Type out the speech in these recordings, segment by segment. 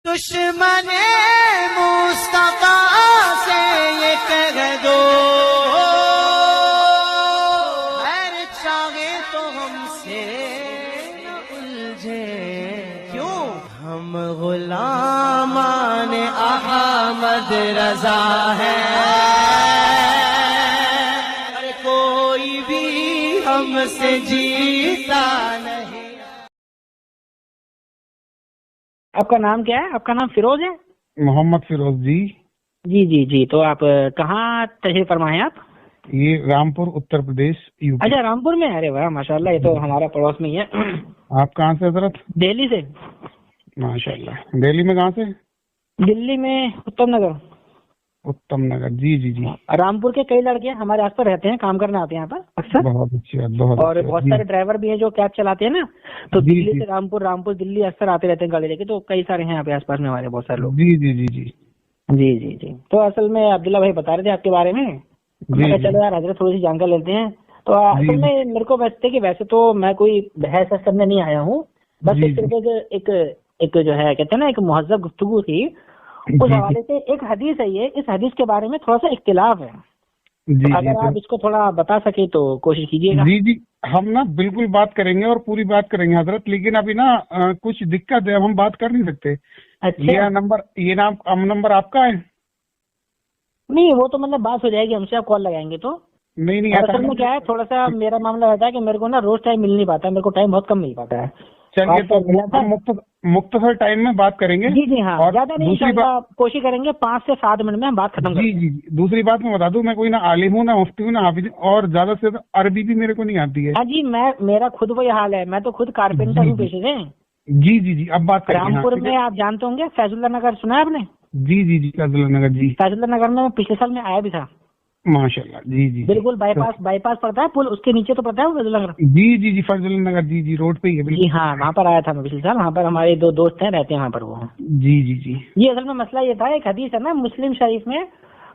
दुश्मन मुस्तफा से ये कह दो, खैर चाहे तो हमसे न उलझे, क्यों हम गुलामान अहमद रजा है, अरे कोई भी हमसे जीता नहीं। आपका नाम क्या है? आपका नाम फिरोज है? मोहम्मद फिरोज जी। जी जी जी। तो आप कहाँ तशरीफ फरमा हैं आप? ये रामपुर उत्तर प्रदेश यूपी। अच्छा, रामपुर में? अरे वाह माशाल्लाह, ये तो हमारा पड़ोस में ही है। आप कहाँ से हजरत? दिल्ली से। माशाल्लाह। दिल्ली में कहाँ से? दिल्ली में उत्तम नगर। उत्तम नगर। जी जी जी। रामपुर के कई लड़के हमारे आस पास रहते हैं, काम करने आते हैं यहाँ पर अक्सर। बहुत अच्छी बात, बहुत और अच्छी बहुत बात। सारे ड्राइवर भी हैं जो कैब चलाते हैं ना, तो जी, दिल्ली जी। से रामपुर, रामपुर दिल्ली अक्सर आते रहते हैं गाड़ी लेके। तो कई सारे हैं यहाँ पे आसपास में हमारे, बहुत सारे लोग। जी जी जी जी जी जी जी। तो असल में अब्दुल्ला भाई बता रहे थे आपके बारे में, मैं कहा चलो यार हजरत थोड़ी सी जानकारी लेते हैं। तो असल में मेरे को वैसे कि वैसे तो मैं कोई बहस करने नहीं आया हूँ, बस जी, सिर्फ एक जो है कहते हैं ना, एक मुहज़्ज़ब गुफ्तगू थी, उस हवाले से। एक हदीस है ये, इस हदीस के बारे में थोड़ा सा इख्तिलाफ है, जी तो अगर आप इसको थोड़ा बता सके तो कोशिश कीजिएगा। जी जी। हम ना बिल्कुल बात करेंगे और पूरी बात करेंगे हजरत, लेकिन अभी ना कुछ दिक्कत है, हम बात कर नहीं सकते। अच्छा। नंबर आपका है? नहीं, वो तो मतलब बात हो जाएगी हमसे, आप कॉल लगाएंगे तो। नहीं नहीं, और ऐसा असल में क्या है, थोड़ा सा मेरा मामला रहता है कि मेरे को ना रोज टाइम मिल नहीं पाता है, मेरे को टाइम बहुत कम मिल पाता है। चलिए, आपको मिला था? तो मुख्तसर टाइम में बात करेंगे। जी जी हाँ, और ज्यादा नहीं, दूसरी इंशाल्लाह कोशिश करेंगे 5 से 7 मिनट में हम बात खत्म जी करेंगे। जी जी। दूसरी बात मैं बता दूं, मैं कोई ना आलिम हूँ, ना मुफ्ती हूँ, ना हाफिज हूं, और ज्यादा से ज्यादा अरबी भी मेरे को नहीं आती है। हाँ जी, मेरा खुद वही हाल है, मैं तो खुद कारपेंटर हूँ पेशे से। जी जी जी। अब बात करेंगे। रामपुर में आप जानते होंगे फैजुल्ला नगर, सुना है आपने? जी जी जी। फैजुल्ला नगर। जी फैजुल्ला नगर में मैं पिछले साल में आया भी था। माशाल्लाह। जी जी। बिल्कुल बाईपास पड़ता है, पुल उसके नीचे तो पड़ता है वो फैजुल्ला नगर। जी जी जी। फैजुल्ला नगर। जी जी, रोड पे ही है जी बिल्कुल। हाँ, वहाँ पर आया था मैं पिछले साल। वहाँ पर हमारे 2 दोस्त हैं, रहते हैं वहाँ पर वो। जी जी जी। ये असल में मसला ये था, एक हदीस है ना मुस्लिम शरीफ में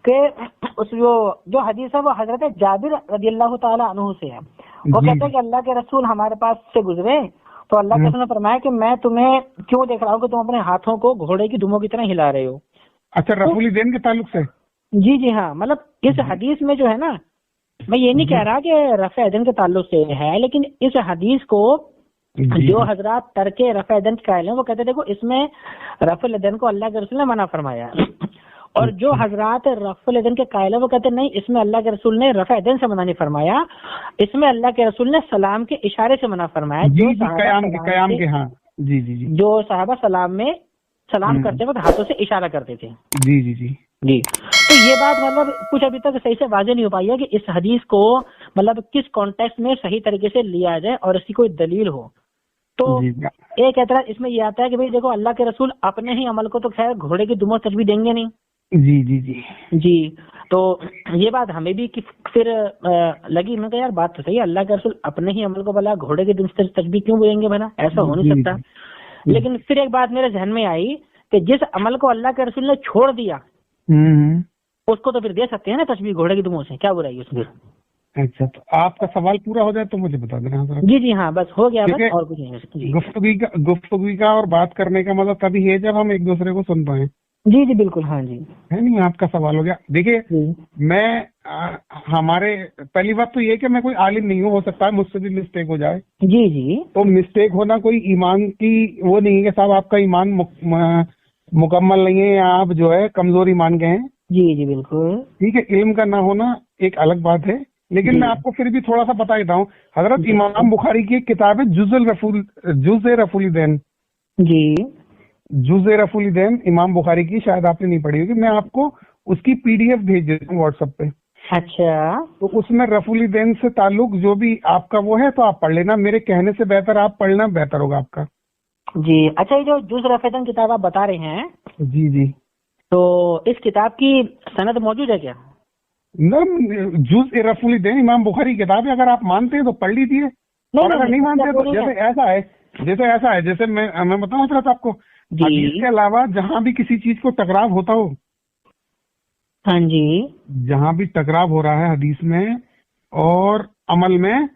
कि उस जो हदीस है वो हजरत जाबिर रदियल्लाहु ताला अन्हु से है। वो कहते हैं कि अल्लाह के रसूल हमारे पास से गुजरे तो अल्लाह के रसूल ने फरमाया कि मैं तुम्हें क्यों देख रहा हूँ कि तुम अपने हाथों को घोड़े की दुमों की तरह हिला रहे हो। अच्छा, रफुल देन के ताल्लुक से? जी जी हाँ, मतलब इस हदीस में जो है ना, मैं ये नहीं कह रहा कि रफ़े यदैन के ताल्लुक से है, लेकिन इस हदीस को जो हजरात तरके रफ़े यदैन के कायल हैं वो कहते देखो इसमें रफ़ुल यदैन को अल्लाह के रसूल ने मना फरमाया, और जो हजरात रफ़ुल यदैन के कायल हैं वो कहते नहीं, इसमें अल्लाह के रसूल ने रफ़े यदैन से मना नहीं फरमाया, इसमें अल्लाह के रसूल ने सलाम के इशारे से मना फरमाया। जी जी, कयाम के। हाँ जी जी जी। जो सहाबा सलाम में सलाम करते वक्त हाथों से इशारा करते थे। जी जी जी जी। तो ये बात मतलब कुछ अभी तक सही से वाज़ेह नहीं हो पाई है कि इस हदीस को मतलब किस कॉन्टेक्स्ट में सही तरीके से लिया जाए और इसकी कोई दलील हो। तो एक एतराज इसमें ये आता है कि भाई देखो, अल्लाह के रसूल अपने ही अमल को तो खैर घोड़े की दुमों तस्बीह देंगे नहीं। जी जी जी जी। तो ये बात हमें भी फिर लगी, मैं कहा यार बात तो सही है, अल्लाह के रसूल अपने ही अमल को भला घोड़े की तस्बीह क्यों बोलेंगे भला, ऐसा हो नहीं सकता। लेकिन फिर एक बात मेरे जहन में आई कि जिस अमल को अल्लाह के रसूल ने छोड़ दिया उसको तो फिर दे सकते हैं ना तस्बीह घोड़े की दुमों से, क्या बुराई उसमें? अच्छा, तो आपका सवाल पूरा हो जाए तो मुझे बता देना। जी जी हाँ, बस हो गया, बस और कुछ नहीं। गुफ्तगू का और बात करने का मतलब तभी है जब हम एक दूसरे को सुन पाए। जी जी बिल्कुल। हाँ जी, है नहीं, आपका सवाल हो गया। देखिए, मैं हमारे पहली बात तो ये कि मैं कोई आलिम नहीं हूँ, हो सकता है मुझसे भी मिस्टेक हो जाए। जी जी। तो मिस्टेक होना कोई ईमान की वो नहीं है कि साहब आपका ईमान मुकम्मल नहीं है या आप जो है कमजोर ईमान के हैं। जी जी बिल्कुल। ठीक है, इल्म का ना होना एक अलग बात है, लेकिन मैं आपको फिर भी थोड़ा सा बता देता हूँ। हजरत इमाम बुखारी की एक किताब है जुज़े रफुल दैन। जी। जुज़े रफुल दैन इमाम बुखारी की, शायद आपने नहीं पढ़ी होगी, मैं आपको उसकी PDF भेज देता हूँ व्हाट्सएप पे। अच्छा। तो उसमें रफुल दैन से ताल्लुक जो भी आपका वो है तो आप पढ़ लेना, मेरे कहने से बेहतर आप पढ़ना बेहतर होगा आपका। जी। अच्छा, ये जो जुज़ रफ़े यदैन किताब आप बता रहे हैं, जी जी, तो इस किताब की सनद मौजूद है क्या? जुज़ रफुल दैन इमाम बुखारी की किताब है, अगर आप मानते हैं तो पढ़ लीजिए, और अगर नहीं मानते तो जैसे ऐसा है जैसे मैं बताऊं हजरत आपको, हदीस के अलावा जहां भी किसी चीज को टकराव होता हो, हाँ जी, जहां भी टकराव हो रहा है हदीस में और अमल में,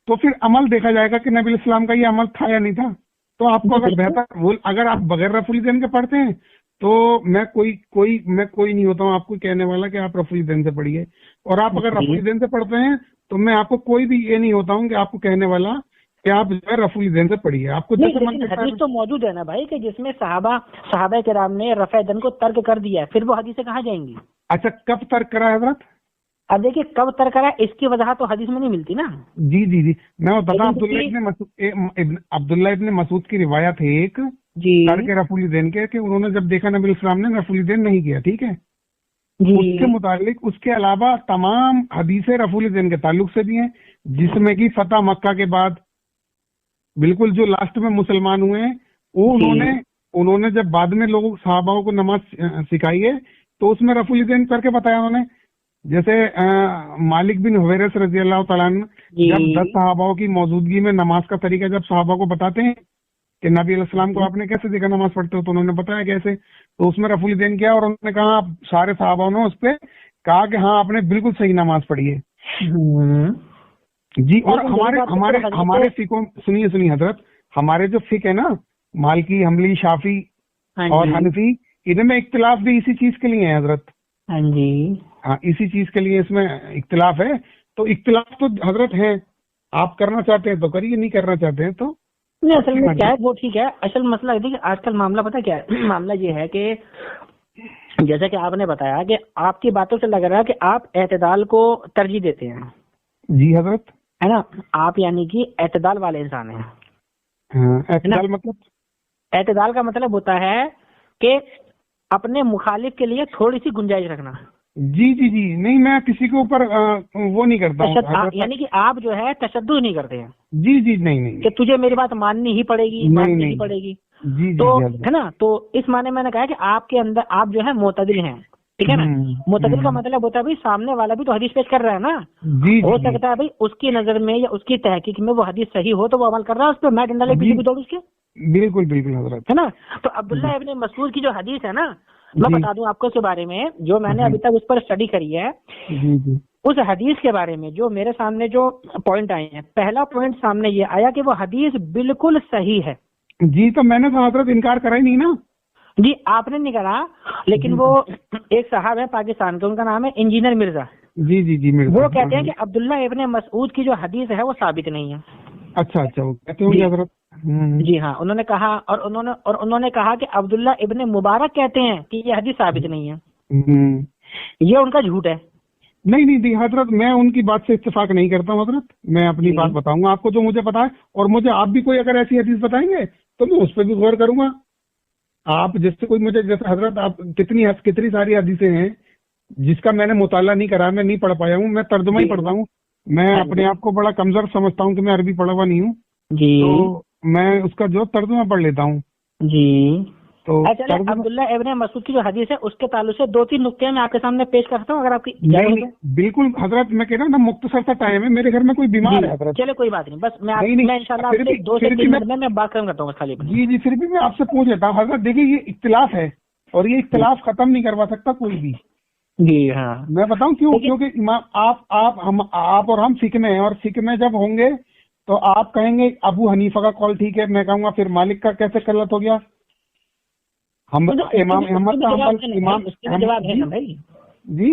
तो फिर अमल देखा जाएगा कि नबी इस्लाम का ये अमल था या नहीं था। तो आपको अगर बेहतर वो अगर आप बगैर रफुल दैन के पढ़ते हैं तो मैं कोई नहीं होता हूँ आपको कहने वाला कि आप रफुल दैन से पढ़िए, और आप अगर रफुल दैन से पढ़ते हैं तो मैं आपको कोई भी ये नहीं होता हूँ कि आपको कहने वाला कि आप जो है रफुल दैन से पढ़िए। आपको जैसे मन करता है। हदीस तो मौजूद है ना भाई कि जिसमें सहाबा किराम ने रफ़े दन को तर्क कर दिया है, फिर वो हदीसें कहाँ जाएंगी? अच्छा, कब तर्क करा है हजरत? अब देखिए कब तर्क करा, इसकी वजह तो हदीस में नहीं मिलती ना। जी जी जी, मैं बताऊँ, अब्दुल्ला इब्न मसूद की रिवायत है एक तर्क रफुल दैन के, कि उन्होंने जब देखा नबी इस्लाम ने रफुल दैन नहीं किया, ठीक है, उसके मुतालिक उसके अलावा तमाम हदीसें रफुल दैन के ताल्लुक से भी हैं, जिसमें कि फतह मक्का के बाद बिल्कुल जो लास्ट में मुसलमान हुए हैं वो उन्होंने जब बाद में लोगों सहाबाओं को नमाज सिखाई है तो उसमें रफुल दैन करके बताया उन्होंने। जैसे मालिक बिन हुवैरिस रजी अल्लाह तआला अन्हु जब 10 सहाबाओं की मौजूदगी में नमाज का तरीका जब सहाबा को बताते हैं कि नबी अलैहिस्सलाम को आपने कैसे देखा नमाज पढ़ते हो, तो उन्होंने बताया कैसे, तो उसमें रफुल दैन किया और उन्होंने कहा, आप सारे सहाबाओं ने उस पर कहा कि हाँ आपने बिल्कुल सही नमाज पढ़ी है जी। और हमारे फिकों, सुनिए हजरत, हमारे जो फिक है ना, मालिकी, हम्बली, शाफी और हनफी, इनमें इख्तिलाफ भी इसी चीज के लिए है हजरत। हाँ जी, हाँ, इसी चीज के लिए इसमें इख्तिलाफ है। तो इख्तिलाफ तो हजरत है, आप करना चाहते हैं तो करिए, नहीं करना चाहते हैं तो नहीं। असल में क्या है वो ठीक है, असल मसला है, देखिए आजकल मामला पता क्या है, मामला ये है कि जैसा कि आपने बताया कि आपकी बातों से लग रहा है कि आप एतदाल को तरजीह देते हैं। जी हजरत, है ना, आप यानी कि एतदाल वाले इंसान हैं। एतदाल मतलब, एतदाल का मतलब होता है कि अपने मुखालिफ के लिए थोड़ी सी गुंजाइश रखना। जी जी जी, नहीं मैं किसी के ऊपर वो नहीं करता हूँ, यानी कि आप जो है तशद्दुद नहीं करते हैं। जी जी, नहीं कि तुझे मेरी बात माननी ही पड़ेगी, माननी ही पड़ेगी। जी तो जी, है ना, तो इस माने मैंने कहा कि आपके अंदर आप जो है मोतदिल हैं, ठीक है ना। मोतदिल का मतलब होता है भाई सामने वाला भी तो हदीस पेश कर रहा है ना, जी हो सकता है भाई उसकी नजर में या उसकी तहकीक में वो हदीस सही हो तो वो अमल कर रहा है उस पर, मैं डंडा ले पीछे भी दौड़ उसके। बिल्कुल बिल्कुल हजरत, है ना। तो अब्दुल्ला इब्न मसूद की जो हदीस है ना, मैं बता दूं आपको इसके बारे में, जो मैंने अभी तक उस पर स्टडी करी है, उस हदीस के बारे में जो मेरे सामने जो पॉइंट आए हैं, पहला पॉइंट सामने ये आया कि वो हदीस बिल्कुल सही है। जी, तो मैंने तो हजरत इनकार करा ही नहीं ना। जी, आपने नहीं करा, लेकिन वो एक साहब है पाकिस्तान के, उनका नाम है इंजीनियर मिर्जा। जी जी जी, मिर्जा। वो कहते हैं कि अब्दुल्ला इब्न मसूद की जो हदीस है वो साबित नहीं है। अच्छा, वो कहते होंगे हजरत। जी हाँ, उन्होंने कहा, और उन्होंने कहा कि अब्दुल्ला इब्न मुबारक कहते हैं कि ये हदीस साबित नहीं है, ये उनका झूठ है। नहीं हजरत, मैं उनकी बात से इत्तेफाक नहीं करता हूँ हजरत, मैं अपनी बात बताऊंगा आपको जो मुझे पता है, और मुझे आप भी कोई अगर ऐसी हदीस बताएंगे तो मैं उस पर भी गौर करूंगा। आप जैसे कोई मुझे, जैसे हजरत आप कितनी सारी हदीसें हैं जिसका मैंने मुताला नहीं करा, मैं नहीं पढ़ पाया हूँ, मैं तर्जुमा ही पढ़ता हूँ। मैं अपने आप को बड़ा कमजोर समझता हूँ कि मैं अरबी पढ़ा हुआ नहीं हूँ जी, तो मैं उसका जो तर्जुमा पढ़ लेता हूँ जी। तो अब्दुल्ला इब्न मसूद की जो हदीस है उसके ताल्लुक से 2-3 नुक्ते मैं आपके सामने पेश करता हूँ, अगर आपकी नहीं, बिल्कुल हजरत, मैं कह रहा हूँ ना, मुख्तसर सा टाइम है, मेरे घर में कोई बीमार है हजरत। चलो कोई बात नहीं, बस मैं इंशाल्लाह 2 से 3 मिनट में मैं बात करता हूँ खाली। जी, फिर भी मैं आपसे पूछ लेता हूँ हजरत, देखिए ये इख्तिलाफ है और ये इख्तिलाफ खत्म नहीं करवा सकता कोई भी। जी हाँ, मैं बताऊं क्यों? क्योंकि इमाम आप और हम फिक में हैं, और फिक में जब होंगे तो आप कहेंगे अबू हनीफा का कॉल ठीक है, मैं कहूंगा फिर मालिक का कैसे गलत हो गया। हम इमाम अहमद का इमाम जी,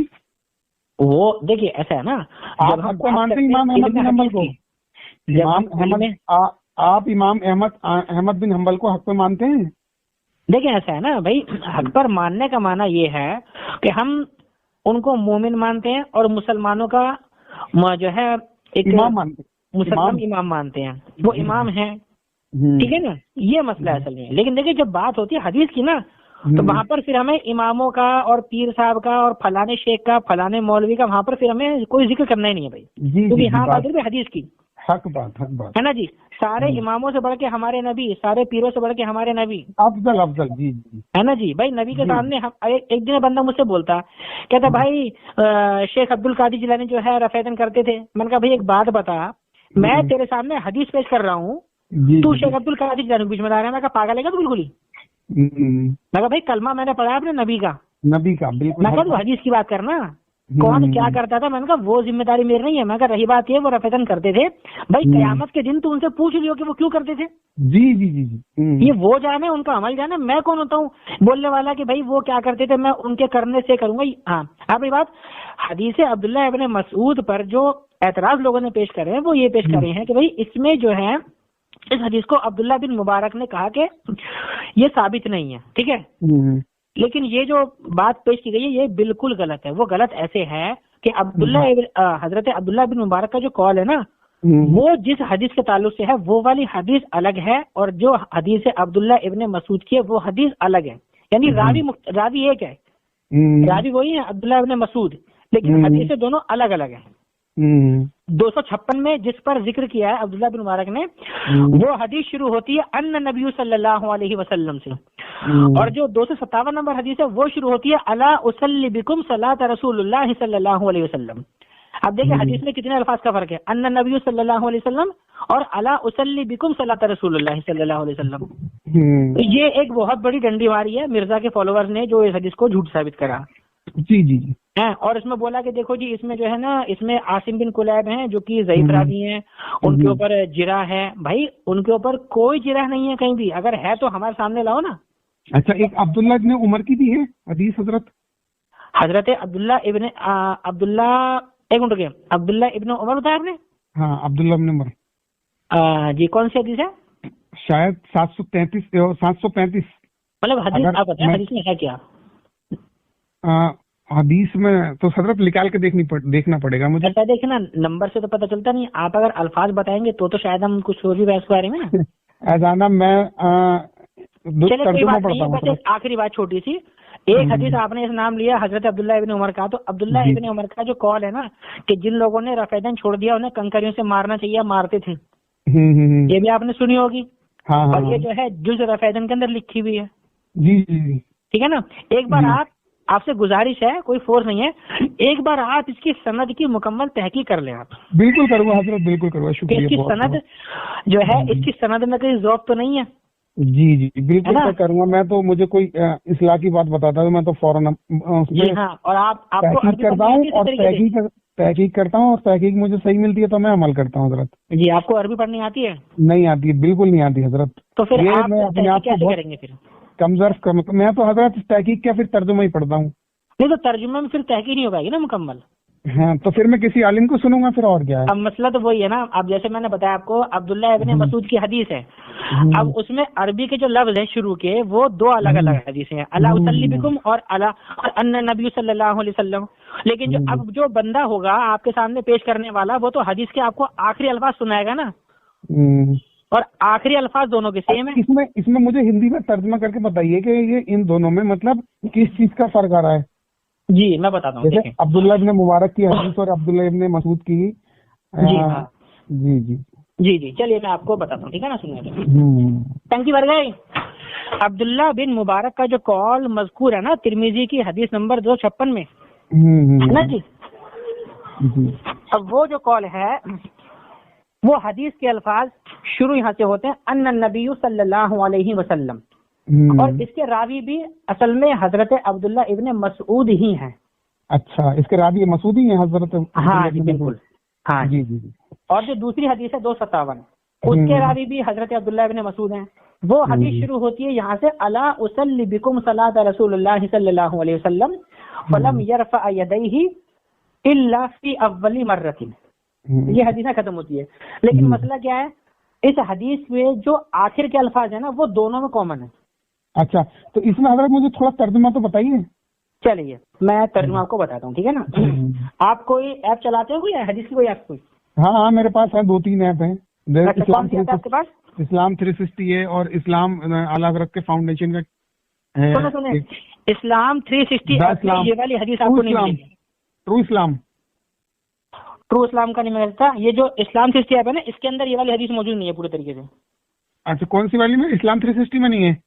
वो देखिए ऐसा है ना, आप सबको मानते हैं इमाम अहमद बिन हम्बल को, आप इमाम अहमद बिन हम्बल को हक पे मानते हैं? देखिए ऐसा है ना भाई, हक पर मानने का माना ये है कि हम उनको मोमिन मानते हैं और मुसलमानों का जो है एक इमाम मानते हैं, मुसलमान इमाम मानते हैं, वो इमाम है, ठीक है ना, ये मसला है असल में। लेकिन देखिए जब बात होती है हदीस की ना, तो वहां पर फिर हमें इमामों का और पीर साहब का और फलाने शेख का, फलाने मौलवी का, वहां पर फिर हमें कोई जिक्र करना ही नहीं है भाई, क्योंकि यहाँ बात है हदीस की। हक बात है ना जी, सारे इमामों से बढ़ के हमारे नबी, सारे पीरों से बढ़ के हमारे नबी, अफजल जी, है ना जी। भाई नबी के सामने हम एक दिन बंदा मुझसे बोलता, कहता भाई शेख अब्दुल कादिर जिलानी जो है रफ़ेदन करते थे। मैंने कहा भाई एक बात बता, मैं तेरे सामने हदीस पेश कर रहा हूँ, तू शेख अब्दुल कादिर जिलानी के बीच में आ रहा है। मैं कहा पागल है क्या तू बिल्कुल ही। मैं कहा भाई कलमा मैंने पढ़ा है अपने नबी का, बिल्कुल। मैं कहा तू हदीस की बात करना। कौन क्या करता था, मैंने कहा वो जिम्मेदारी मेरी नहीं है। मैं कहा रही बात ये वो रफेदन करते थे, भाई कयामत के दिन तो उनसे पूछ लियो कि वो क्यों करते थे। जी जी जी जी। ये वो जाने, उनका अमल जाने, मैं कौन होता हूँ बोलने वाला कि भाई वो क्या करते थे मैं उनके करने से करूंगा। हाँ, अब ये बात हदीस अब्दुल्लाह इब्न मसऊद पर जो एतराज लोगों ने पेश करे हैं वो ये पेश करे हैं कि भाई इसमें जो है इस हदीस को अब्दुल्लाह बिन मुबारक ने कहा कि ये साबित नहीं है, ठीक है। लेकिन ये जो बात पेश की गई है ये बिल्कुल गलत है। वो गलत ऐसे है कि हजरत अब्दुल्लाह बिन मुबारक का जो कॉल है ना, वो जिस हदीस के ताल्लुक से है वो वाली हदीस अलग है, और जो हदीस अब्दुल्लाह इब्न मसूद की है वो हदीस अलग है। यानी रावी एक है, रावी वही है अब्दुल्लाह इब्न मसूद, लेकिन हदीसें दोनों अलग अलग है। 256 में जिस पर जिक्र किया है अब्दुल्लाह बिन मुबारक ने, वो हदीस शुरू होती है अन्ना नबी सल्लल्लाहु अलैहि वसल्लम से, और जो 257 नंबर हदीस है वो शुरू होती है अला उसल्ली बिकुम सलात रसूलुल्लाह सल्लल्लाहु अलैहि वसल्लम। अब देखिए हदीस में कितने अल्फाज का फर्क है, अन्ना नबी सल्लल्लाहु अलैहि वसल्लम और अला उसल्ली बिकुम सलात रसूलुल्लाह सल्लल्लाहु अलैहि वसल्लम। ये एक बहुत बड़ी डंडीमारी है मिर्जा के फॉलोअर्स ने जो इस हदीस को झूठ साबित करा। जी जी जी है, और इसमें बोला कि देखो जी इसमें जो है ना, इसमें आसिम बिन कुलैब हैं जो कि ज़ईफ रावी हैं, उनके ऊपर जिरा है। भाई उनके ऊपर कोई जिरा नहीं है कहीं भी, अगर है तो हमारे सामने लाओ ना। अच्छा, एक अब्दुल्ला इब्न उमर की भी है हदीस हजरत अब्दुल्ला इब्न एक मिनट रुकिए, अब्दुल्ला इब्न उमर बताया आपने? हाँ, अब्दुल्ला इब्न उमर जी। कौन सी हदीस है? शायद 735। मतलब हदीस आप बताएं, हदीस में है क्या? हदीस में तो हजरत निकाल के देखना पड़ेगा मुझे। ऐसा देखिए ना, नंबर से तो पता चलता नहीं, आप अगर अल्फाज बताएंगे तो शायद हम कुछ और भी बहस करेंगे ना। ऐसा ना, मैं आखिरी बात छोटी सी, एक हदीस आपने इस नाम लिया हजरत अब्दुल्लाह इब्न उमर का, तो अब्दुल्लाह इब्न उमर का जो कॉल है ना कि जिन लोगों ने रफेदन छोड़ दिया उन्हें कंकरियों से मारना चाहिए, मारते थे, ये भी आपने सुनी होगी। हाँ, और ये जो है जुज रफेदन के अंदर लिखी हुई है। जी जी, ठीक है ना। एक बार आपसे गुजारिश है, कोई फोर्स नहीं है, एक बार आप इसकी सनद की मुकम्मल तहकीक कर लें आप। बिल्कुल करूँगा हजरत, बिल्कुल करूँगा, शुक्रिया। इसकी सनद जो है, इसकी सनद में कहीं ज़ौक़ तो नहीं है? जी जी बिल्कुल करूँगा। मैं तो, मुझे कोई इस्लाह की बात बताता है तो मैं तो फौरन और आपको करता हूँ और तहकीक करता हूँ, और तहकीक मुझे सही मिलती है तो मैं अमल करता हूँ हजरत। जी। आपको अरबी पढ़नी आती है? नहीं आती है, बिल्कुल नहीं आती हजरत। तो फिर मैं अपने आप को करेंगे फिर कमजोर मैं तो हजरत तहकीक क्या फिर तर्जुमा ही पढ़ता हूँ। नहीं तो तर्जुमा में फिर तहकीक नहीं हो पाएगी ना मुकम्मल। हाँ, तो फिर मैं किसी आलिम को सुनूंगा फिर, और क्या है। अब मसला तो वही है ना, अब जैसे मैंने बताया आपको अब्दुल्लाह इब्न मसूद की हदीस है, अब उसमें अरबी के जो लफ्ज है शुरू के वो दो अलग अलग हदीसें हैं, अला उसल्ली बिकुम और अन्ना नबी सल्लल्लाहु अलैहि वसल्लम। लेकिन जो अब जो बंदा होगा आपके सामने पेश करने वाला, वो तो हदीस के आपको आखिरी अल्फाज सुनाएगा ना, और आखिरी अल्फाज दोनों के सेम है। इसमें मुझे हिंदी में तर्जुमा करके बताइए कि ये इन दोनों में मतलब किस चीज का फर्क आ रहा है। जी मैं बताता हूँ। अब्दुल्ला इब्न मुबारक की हदीस और अब्दुल्ला इब्न मसूद की। जी हाँ, जी जी जी जी, चलिए मैं आपको बताता हूँ, ठीक है ना, सुनिए। टंकी भर गई। अब्दुल्ला बिन मुबारक का जो कॉल मजकूर है ना तिरमिजी की हदीस नंबर 256 में, है ना जी। अब वो जो कॉल है वो हदीस के अल्फाज शुरू यहाँ से होते हैं अन्ना नबी सल्लल्लाहु अलैहि वसल्लम, और इसके रावी भी असल में हजरत अब्दुल्ला इब्न मसूद ही हैं। अच्छा, इसके रावी मसूद ही हैं हजरत? हाँ जी बिल्कुल, हाँ जी जी। और जो दूसरी हदीस है 257, उसके रावी भी हजरत अब्दुल्ला इब्न मसूद हैं। वो हदीस शुरू होती है यहाँ से अला उसल्ली बिकुम सलात रसूलुल्लाह सल्लल्लाहु अलैहि वसल्लम फलम यरफअ यदैहि इल्ला फी अव्वली मर्रतिन। ये हदीस खत्म होती है। लेकिन मसला क्या है, इस हदीस में जो आखिर के अल्फाज है ना वो दोनों में कॉमन है। अच्छा, तो इसमें हजरत मुझे थोड़ा तर्जुमा तो बताइए। चलिए मैं तर्जुमा आपको बताता हूँ, ठीक है ना। आप कोई ऐप चलाते हो, कोई हदीस की कोई ऐप? कोई? हाँ, मेरे पास है 2-3 ऐप है। आपके पास इस्लाम 360 है और इस्लाम आला हज़रत के फाउंडेशन का है। सुनो, इस्लाम 360 ये वाली हदीस आपको नहीं मिलेगी। ट्रू इस्लाम का नहीं मिलता। ये जो इस्लाम 360 ऐप है ना, इसके अंदर ये वाली हदीस मौजूद नहीं है पूरे तरीके से। अच्छा, कौन सी वाली में? इस्लाम 360 में नहीं है?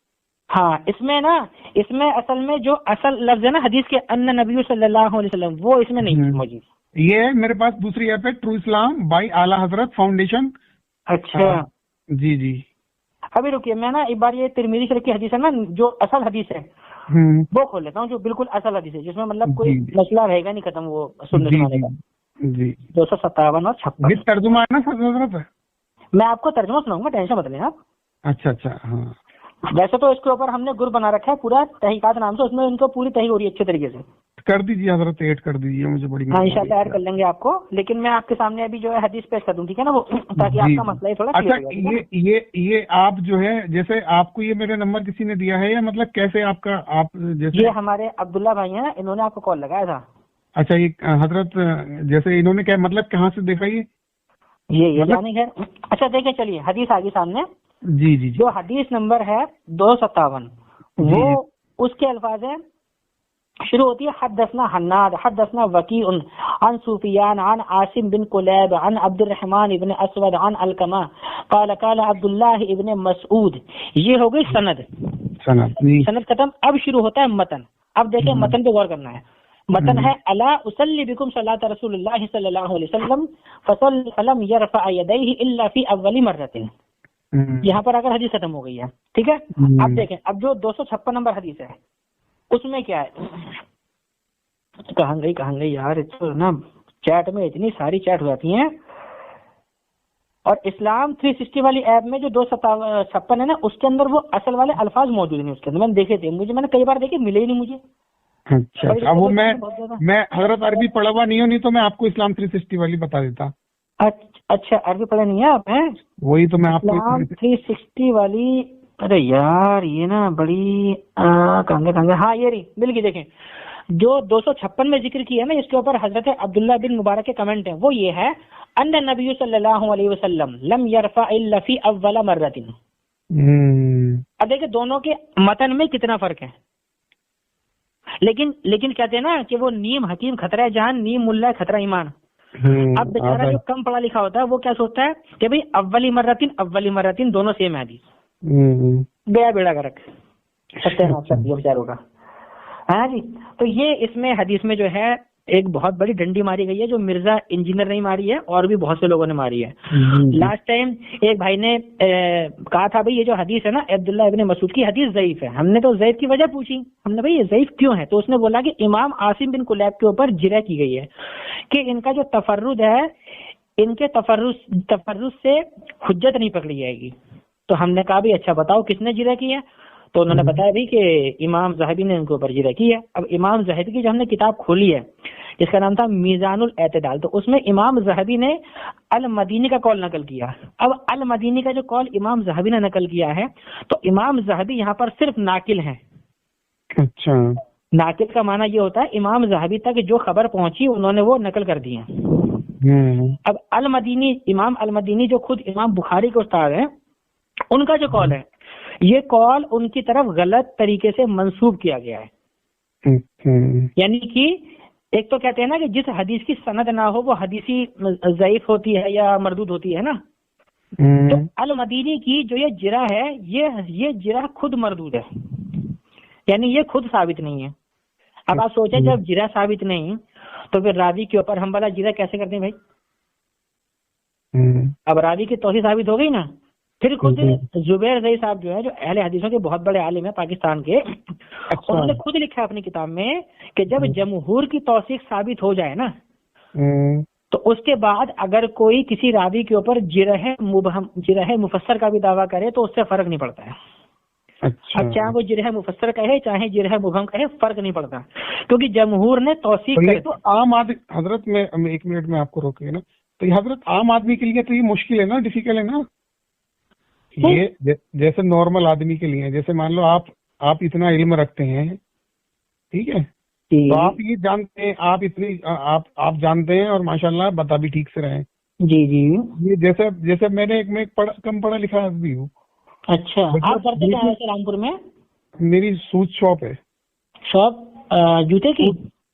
हाँ, इसमें असल में जो असल लफ्ज है ना हदीस के अन्ना नबी सल्लल्लाहु अलैहि वसल्लम, वो इसमें नहीं मौजूद। ये मेरे पास दूसरी ऐप है, ट्रू इस्लाम बाय आला हजरत फाउंडेशन। अच्छा जी जी। अभी रुकिए, मैं ना एक बार ये तिरमिज़ी शरीफ की हदीस है ना, जो असल हदीस है वो खोल लेता हूँ जो बिल्कुल असल हदीस है, जिसमें मतलब कोई मसला रहेगा नहीं खत्म वो सुनने सुनाने का। जी 257 और 56 तर्जुमा है ना हजरत? मैं आपको तर्जुमा सुनाऊंगा, टेंशन मत लें आप। अच्छा हाँ। वैसे तो इसके ऊपर हमने गुर बना रखा है पूरा तहकीकात नाम से, उसमें इनको पूरी तहकीक हो रही है अच्छे तरीके से। कर दीजिए हजरत, ऐड कर दीजिए मुझे, बड़ी हाँ इंशाल्लाह ऐड कर लेंगे आपको, लेकिन मैं आपके सामने अभी जो है हदीस पेश कर दूं, ठीक है ना, वो ताकि आपका मसला ही थोड़ा अच्छा क्लियर हो जाए। ये आप जो है, जैसे आपको ये मेरा नंबर किसी ने दिया है या मतलब कैसे आपका, आप जैसे ये हमारे अब्दुल्ला भाई हैं, इन्होंने आपको कॉल लगाया था। अच्छा ये हजरत जैसे इन्होंने क्या मतलब कहाँ से देखा ये मतलब? जाने खैर। अच्छा देखिए चलिए हदीस आ गई सामने। जी जो हदीस नंबर है 257 वो उसके अल्फाज है, शुरू होती है हदसना हन्नाद हदसना वकीउन अन सुफियान अन आसिम बिन कुलैब अन अब्दुर्रहमान इब्न अस्वद अन अलकमा काला काला अब्दुल्लाह इब्न मसऊद। ये हो गई सनद सनद खत्म। अब शुरू होता है मतन। अब देखिए मतन पे गौर करना है। मतन है अला उसल्ली बिकुम सलात रसूलुल्लाह सल्लल्लाहु अलैहि वसल्लम फसल फलम यरफा यदैहि इल्ला फी अव्वली मर्रतिन। यहाँ पर अगर हदीस खत्म हो गई है, ठीक है। अब देखें, अब जो 256 नंबर हदीस है उसमें क्या है, कहाँ गई यार, तो ना चैट में इतनी सारी चैट हो जाती हैं। और इस्लाम 360 वाली ऐप में जो 256 है ना, उसके अंदर वो असल वाले अल्फाज मौजूद नहीं उसके अंदर, मैंने देखे थे, मैंने कई बार देखे, मिले ही नहीं मुझे। अच्छा वो मैं हजरत अरबी पढ़ा हुआ नहीं हूँ, नहीं तो मैं आपको इस्लाम 360 वाली बता देता। अच्छा अरबी पढ़े नहीं है आप? हैं वही तो मैं आपको इस्लाम 360 वाली। अरे यार ये ना बड़ी कहांगे हाँ ये रही मिल गई। देखें जो 256 में जिक्र किया है ना, इसके ऊपर हजरत अब्दुल्ला बिन मुबारक के कमेंट है, वो ये है अन्ना नबी सल्लल्लाहु अलैहि वसल्लम लम यरफा इल्ला फी अव्वल मर्रतिन। अब देखिए दोनों के मतन में कितना फर्क है, लेकिन कहते हैं ना कि वो नीम हकीम खतरा जान, नीम मुल्ला खतरा ईमान। अब बेचारा जो कम पढ़ा लिखा होता है वो क्या सोचता है कि भाई अव्वली मर्रतिन दोनों सेम है हदीस, गया बेड़ा गर्क, सत्यानाश बेचारों का। हाँ जी, तो ये इसमें हदीस में जो है एक बहुत बड़ी डंडी मारी गई है, जो मिर्जा इंजीनियर नहीं मारी है और भी बहुत से लोगों ने मारी है। लास्ट टाइम एक भाई ने कहा था भाई ये जो हदीस है ना अब्दुल्ला इब्न मसूद की हदीस ज़ईफ है। हमने तो ज़ईफ की वजह पूछी, हमने भाई ये ज़ईफ क्यों है, तो उसने बोला कि इमाम आसिम बिन कुलैब के ऊपर जिरह की गई है कि इनका जो तफर्रुद है, इनके तफर्रुद से हुज्जत नहीं पकड़ी जाएगी। तो हमने कहा भाई अच्छा बताओ किसने जिरह की है, तो उन्होंने बताया भी कि इमाम ज़हबी ने इनके ऊपर जिरह की है। अब इमाम ज़हबी की जो हमने किताब खोली है जिसका नाम था मीज़ानुल एतदाल, तो उसमें इमाम ज़हबी ने अल मदीनी का कौल नकल किया। अब अल मदीनी का जो कौल इमाम ज़हबी ने नकल किया है, तो इमाम ज़हबी यहाँ पर सिर्फ नाकिल हैं। अच्छा, नाकिल का माना ये होता है इमाम ज़हबी तक जो खबर पहुंची उन्होंने वो नकल कर दी है। अब अल मदीनी, इमाम अल मदीनी जो खुद इमाम बुखारी के उस्ताद हैं, उनका जो कौल है, ये कौल उनकी तरफ गलत तरीके से मंसूब किया गया है। यानी कि एक तो कहते हैं ना कि जिस हदीस की सनद ना हो वो हदीसी ज़ईफ होती है या मरदूद होती है ना, तो अल मदीनी की जो ये जिरा है, ये जिरा खुद मरदूद है, यानी ये खुद साबित नहीं है। अब आप सोचें जब जिरा साबित नहीं तो फिर रावी के ऊपर हम वाला जिरा कैसे करते हैं भाई? अब रावी की तौहीद साबित हो गई ना, फिर खुद जुबैर रज़ी साहब जो है, जो अहले हदीसों के बहुत बड़े आलिम है पाकिस्तान के, उन्होंने खुद लिखा है अपनी किताब में कि जब जमहूर की तौसीक साबित हो जाए ना, तो उसके बाद अगर कोई किसी रावी के ऊपर जिरह मुफस्सर का भी दावा करे तो उससे फर्क नहीं पड़ता है। अच्छा। अब चाहे वो जिरह मुफस्सर कहे चाहे जिरह मुबहम कहे, फर्क नहीं पड़ता, क्योंकि जमहूर ने तौसीक करे। तो आम आदमी, हजरत में 1 मिनट में आपको रोके ना, तो ये हजरत आम आदमी के लिए तो ये मुश्किल है ना, डिफिकल्ट है ना ये, जैसे नॉर्मल आदमी के लिए, जैसे मान लो आप इतना इल्म रखते हैं, ठीक है, तो आप ये जानते हैं, आप जानते हैं और माशाल्लाह बता भी ठीक से रहे। जी जी, ये जैसे मैंने कम पढ़ा लिखा आदमी हूँ। अच्छा, आप करते क्या है रामपुर में? मेरी सूट शॉप है। शॉप जूते की?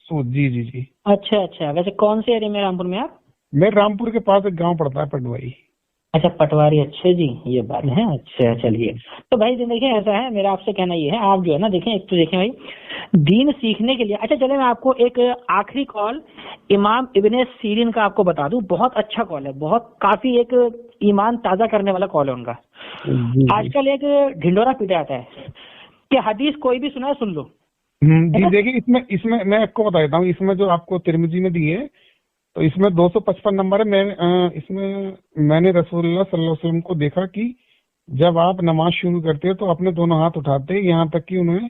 सूट, जी। अच्छा, वैसे कौन से एरिया में रामपुर में आप? मैं रामपुर के पास एक गांव पड़ता है पटवारी। अच्छा पटवारी, अच्छा जी, ये बात है। अच्छा चलिए, तो भाई देखिए ऐसा है, मेरा आपसे कहना ये है, आप जो है ना देखें, एक तो देखें भाई दीन सीखने के लिए, अच्छा चले मैं आपको एक आखिरी कॉल इमाम इब्ने सीरीन का आपको बता दूं, बहुत अच्छा कॉल है, बहुत काफी एक ईमान ताजा करने वाला कॉल है उनका। आजकल एक ढिंडोरा पीटा जाता है कि हदीस कोई भी सुना है सुन लो, जी देखिए, इसमें मैं आपको बता देता हूँ, इसमें जो आपको तिरमिजी में दी है तो इसमें 255 नंबर है। इसमें मैंने रसूलुल्लाह सल्लल्लाहु अलैहि वसल्लम को देखा कि जब आप नमाज शुरू करते हो तो अपने दोनों हाथ उठाते, यहाँ तक कि उन्हें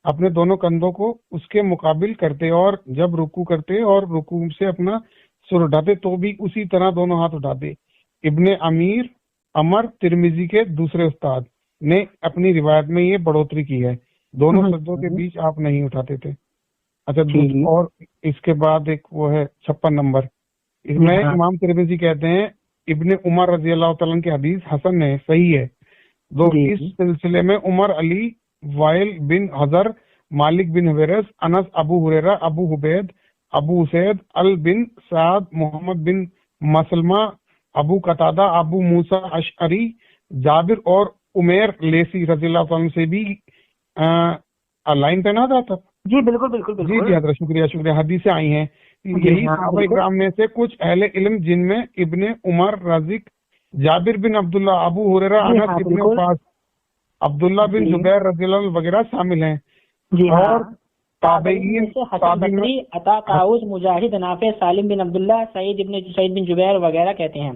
अपने दोनों कंधों को उसके मुकाबिल करते, और जब रुकू करते और रुकू से अपना सुर उठाते तो भी उसी तरह दोनों हाथ उठाते। इब्ने अमर तिरमिजी के दूसरे उस्ताद ने अपनी रिवायत में ये बढ़ोतरी की है, दोनों सज्जों के बीच आप नहीं उठाते थे। अच्छा, और इसके बाद एक वो है 56 नंबर, इसमें इमाम तिरमिजी कहते हैं इब्ने उमर रजी अल्लाह तआला की हदीस हसन है, सही है। इस सिलसिले में उमर, अली, वाइल बिन हजर, मालिक बिन हुवैरस, अनस, अबू हुरैरा, अबू हुबैद, अबू उसैद, अल बिन साद, मोहम्मद बिन मसलमा, अबू कतादा, अबू मूसा अशअरी, जाबिर और उमैर लेसी रज़ियल्लाहु तआला से भी लाइन पे ना था। जी बिल्कुल बिल्कुल बिल्कुल। जी हजरत, शुक्रिया। हदीसें आई हैं, यही सहाबा इकराम में से कुछ अहले इल्म जिनमें इब्ने उमर, राजिक, जाबिर बिन अब्दुल्ला, अबू हुरैरा, अनस इब्ने अब्बास, अब्दुल्ला बिन जुबैर रज़ियल्लाहु वगैरह शामिल हैं। और ताबईन, अता, ताऊस, मुजाहिद, नाफे, सालिम बिन अब्दुल्ला, सईद बिन जुबैर वगैरह कहते हैं।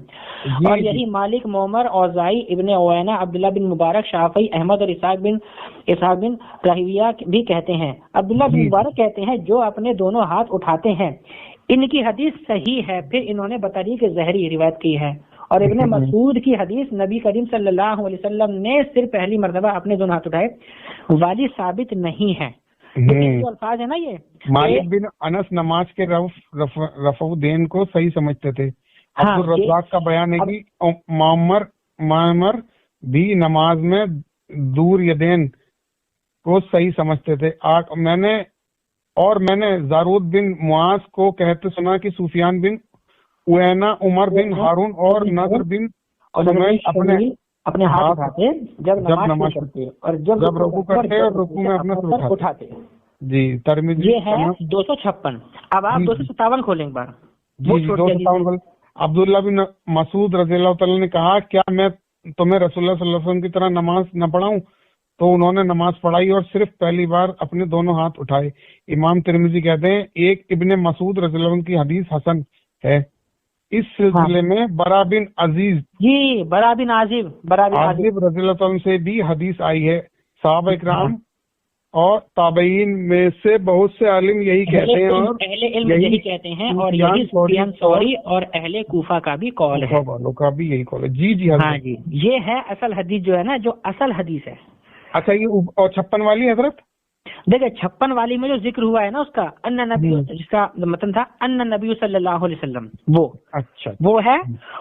और यही मालिक, मोमर, औज़ाई, इब्ने उवैना, अब्दुल्ला बिन मुबारक, शाफई, अहमद और इसाक बिन राहिविया भी कहते हैं। अब्दुल्ला बिन मुबारक कहते हैं जो अपने दोनों हाथ उठाते हैं, इनकी हदीस सही है। फिर इन्होंने बतरीक ज़हरी रिवायत की है। और इब्ने मसूद की हदीस नबी करीम सल्लल्लाहु अलैहि वसल्लम ने सिर्फ पहली मर्तबा अपने दोनों हाथ उठाए वाली साबित नहीं है। जो अल्फाज है ना, ये मालिक बिन अनस नमाज के रफ़उद्दैन को सही समझते थे। अब्दुल रज़्ज़ाक का बयान है कि मामर भी नमाज में दूर यदैन को सही समझते थे। मैंने जारूद बिन मुआज को कहते सुना कि सुफियान बिन उयैना, उमर बिन हारून और नज़र बिन सुमैल अपने हाथ उठाते जब नमाज करते और जब रुकू करते और रुकू में अपना सर उठाते। जी तिरमिज़ी ये है 256। अब आप 257 खोलें एक बार। जी 257। अब्दुल्ला बिन मसूद रज़ियल्लाहु तआला ने कहा, क्या मैं तुम्हें रसूलुल्लाह सल्लल्लाहु अलैहि वसल्लम की तरह नमाज न पढ़ाऊं? तो उन्होंने नमाज पढ़ाई और सिर्फ पहली बार अपने दोनों हाथ उठाए। इमाम तिरमिज़ी कहते हैं एक इब्ने मसूद रज़ियल्लाहु अन्हु की हदीस हसन है। इस सिलसिले में बरा बिन आजिब रज़ियल्लाहु अन्हु से भी हदीस आई है। सहाबा इकराम और ताबईन में से बहुत से आलिम यही कहते हैं और अहले इल्म यही कहते हैं, और यही सुफियान सौरी और अहले कूफा का भी कौल है, वालों का भी यही कौल है। जी हाँ जी, ये है असल हदीस जो है ना, जो असल हदीस है। अच्छा, ये और 56 वाली हजरत देखिए 56 वाली में जो जिक्र हुआ है ना उसका अन्ना नबी, जिसका मतलब था अन्ना नबी सल्लल्लाहु अलैहि वसल्लम, वो अच्छा वो है।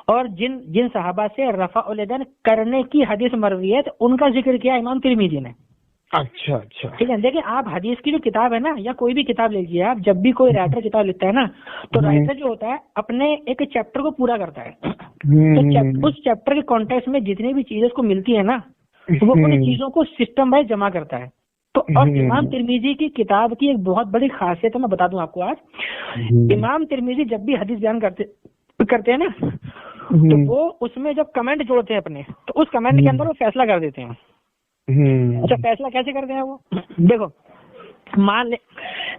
और जिन सहाबा से रफ़उल यदैन करने की हदीस मरवी है उनका जिक्र किया इमाम तिरमिज़ी ने। अच्छा, ठीक है। देखिए आप हदीस की जो किताब है ना, या कोई भी किताब लीजिए आप, जब भी कोई राइटर किताब लिखता है ना, तो राइटर जो होता है अपने एक चैप्टर को पूरा करता है। तो उस चैप्टर के कॉन्टेक्स्ट में जितनी भी चीजें उसको मिलती है ना, वो उन चीजों को सिस्टम वाइज जमा करता है। तो और इमाम तिरमिज़ी की किताब की एक बहुत बड़ी खासियत है, मैं बता दूं आपको आज। इमाम तिरमिज़ी जब भी हदीस बयान करते हैं ना, तो वो उसमें जब कमेंट जोड़ते हैं अपने, तो उस कमेंट के अंदर वो फैसला कर देते हैं। अच्छा, फैसला कैसे करते हैं वो? देखो, मान ले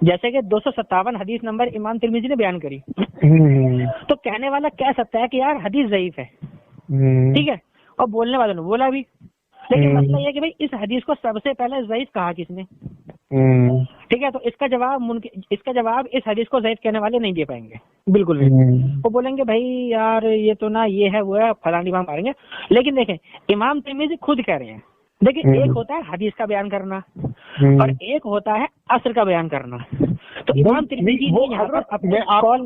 जैसे कि 257 हदीस नंबर इमाम तिरमिज़ी ने बयान करी, तो कहने वाला कह सकता है कि यार हदीस ज़ईफ है, ठीक है, और बोलने वाले ने बोला भी। लेकिन मसला ये है कि भाई इस हदीस को सबसे पहले ज़ईफ कहा किसने? ठीक है, तो इसका जवाब इस हदीस को ज़ईफ कहने वाले नहीं दे पाएंगे, बिल्कुल नहीं। वो बोलेंगे भाई यार ये तो ना ये है वो है, फलानी बात मारेंगे। लेकिन देखें इमाम तिरमिज़ी खुद कह रहे हैं, देखिए एक होता है हदीस का बयान करना और एक होता है असर का बयान करना। तो इमाम तिरमिज़ी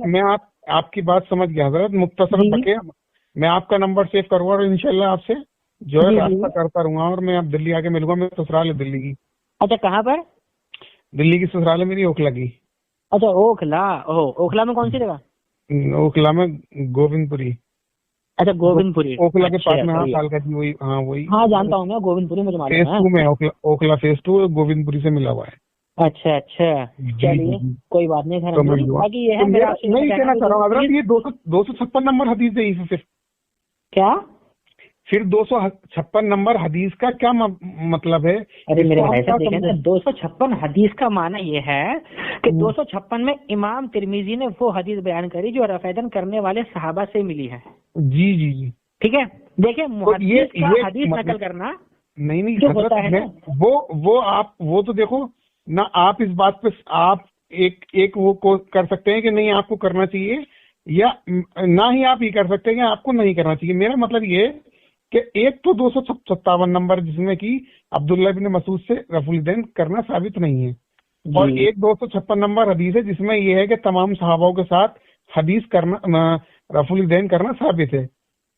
मैं आपकी बात समझ गया हजरत, मुख्तसर बके मैं आपका नंबर सेव करूंगा और इंशाल्लाह आपसे जो है रास्ता करता रहूंगा, और मैं अब दिल्ली आके मिलूंगा। मैं ससुराल है दिल्ली की। अच्छा, कहाँ पर? दिल्ली की ससुराल है मेरी, ओखला की। अच्छा, ओखला में कौन सी जगह? ओखला में गोविंदपुरी। अच्छा, गोविंदपुरी, ओखला के पास में। हाँ, कालका की वही। हाँ जानता हूँ मैं, गोविंदपुरी मुझे मालूम है। फेज 2 में ओखला फेज 2 गोविंदपुरी से मिला हुआ है। अच्छा, चलिए कोई बात नहीं। बाकी ये है मैं कहना चाह रहा हूँ हजरत, ये 256 नंबर हदीस है फिर क्या? फिर 256 नंबर हदीस का क्या मतलब है? अरे मेरे भाई साहब देखें ना, 256 हदीस का माना ये है कि 256 में इमाम तिरमिजी ने वो हदीस बयान करी जो रफ़ेदन करने वाले सहाबा से मिली है। जी जी जी, ठीक है। देखिए मुहद्दिस का हदीस नकल करना नहीं जो होता है ना, वो तो देखो ना, आप इस बात पे आप एक वो कर सकते हैं कि नहीं आपको करना चाहिए, या ना ही आप ये कर सकते हैं कि आपको नहीं करना चाहिए। मेरा मतलब ये कि एक तो 257 नंबर जिसमें कि अब्दुल्ला इब्न मसूद से रफुल यदैन करना साबित नहीं है, और एक 256 नंबर हदीस है जिसमें यह है कि तमाम सहाबाओं के साथ हदीस करना, रफुल यदैन करना साबित है।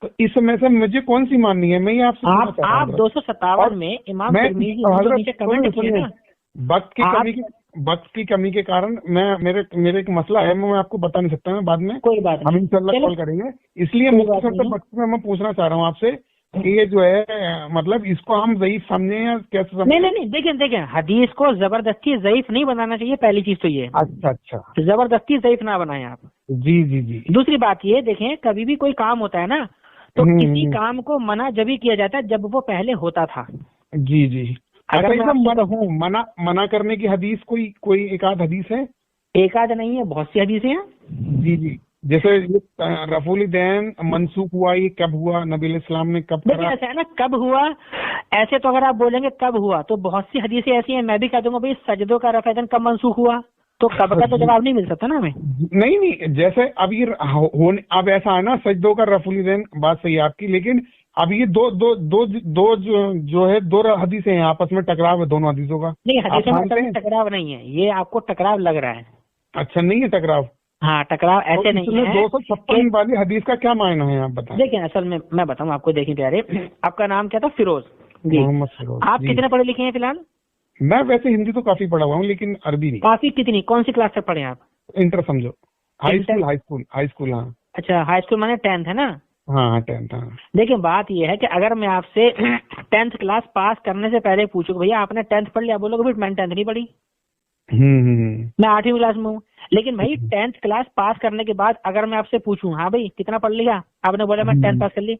तो इसमें से मुझे कौन सी माननी है? मैं ये आपसे आप 257 में इमाम तिरमिज़ी जो नीचे कमेंट किए ना, वक्त की कमी के कारण मेरे एक मसला है, मैं आपको बता नहीं सकता, मैं बाद में कोई बात हम इंशाल्लाह कॉल करेंगे। इसलिए मुख्तसर वक्त में मैं पूछना चाह रहा हूँ आपसे कि ये जो है मतलब इसको हम ज़ईफ समझें या कैसे समझें? नहीं देखें हदीस को जबरदस्ती ज़ईफ नहीं बनाना चाहिए, पहली चीज तो ये। अच्छा, जबरदस्ती ज़ईफ ना बनाएं आप। जी जी जी। दूसरी बात ये देखें, कभी भी कोई काम होता है ना, तो किसी काम को मना जब ही किया जाता है जब वो पहले होता था। जी जी। अगर मैं मना करने की हदीस कोई एक आध हदीस है? एक आध नहीं है, बहुत सी हदीसें हैं। जी जी, जैसे रफुल यदैन मनसूख हुआ, ये कब हुआ, नबी इस्लाम ने कब करा? ऐसा है ना, कब हुआ, ऐसे तो अगर आप बोलेंगे कब हुआ तो बहुत सी हदीसें ऐसी हैं, मैं भी कह दूंगा भाई सजदों का रफ़ा यदैन कब मनसूख हुआ, तो कब का तो जवाब नहीं मिल सकता ना हमें। नहीं, जैसे अब ये अब ऐसा है ना, सजदों का रफुल यदैन, बात सही है आपकी, लेकिन अब ये दो जो है दो हदीसें हैं, आपस में टकराव है दोनों हदीसों का। नहीं, हदीसों में टकराव नहीं है, ये आपको टकराव लग रहा है। अच्छा, नहीं है टकराव? हाँ, टकराव ऐसे नहीं है। 256 वाली हदीस का क्या मायना है आप बताएं? देखिए असल में मैं बताऊं आपको, देखिए प्यारे, आपका नाम क्या था? फिरोज जी। मोहम्मद फिरोज। आप कितने पढ़े लिखे हैं फिलहाल? मैं वैसे हिंदी तो काफी पढ़ा हुआ हूँ, लेकिन अरबी नहीं। काफी कितनी, कौन सी क्लास तक पढ़े आप? इंटर समझो, हाई स्कूल। हाँ। अच्छा, हाई स्कूल माने 10th है ना? हाँ 10th। हाँ। देखिए बात यह है कि अगर मैं आपसे 10th क्लास पास करने से पहले पूछूं भैया आपने 10th पढ़ लिया, बोलोगे मैंने 10th नहीं पढ़ी, मैं 8वीं क्लास में हूँ। लेकिन भाई 10th क्लास पास करने के बाद अगर मैं आपसे पूछूं हाँ भाई कितना पढ़ लिया, आपने बोला मैं 10th पास कर ली,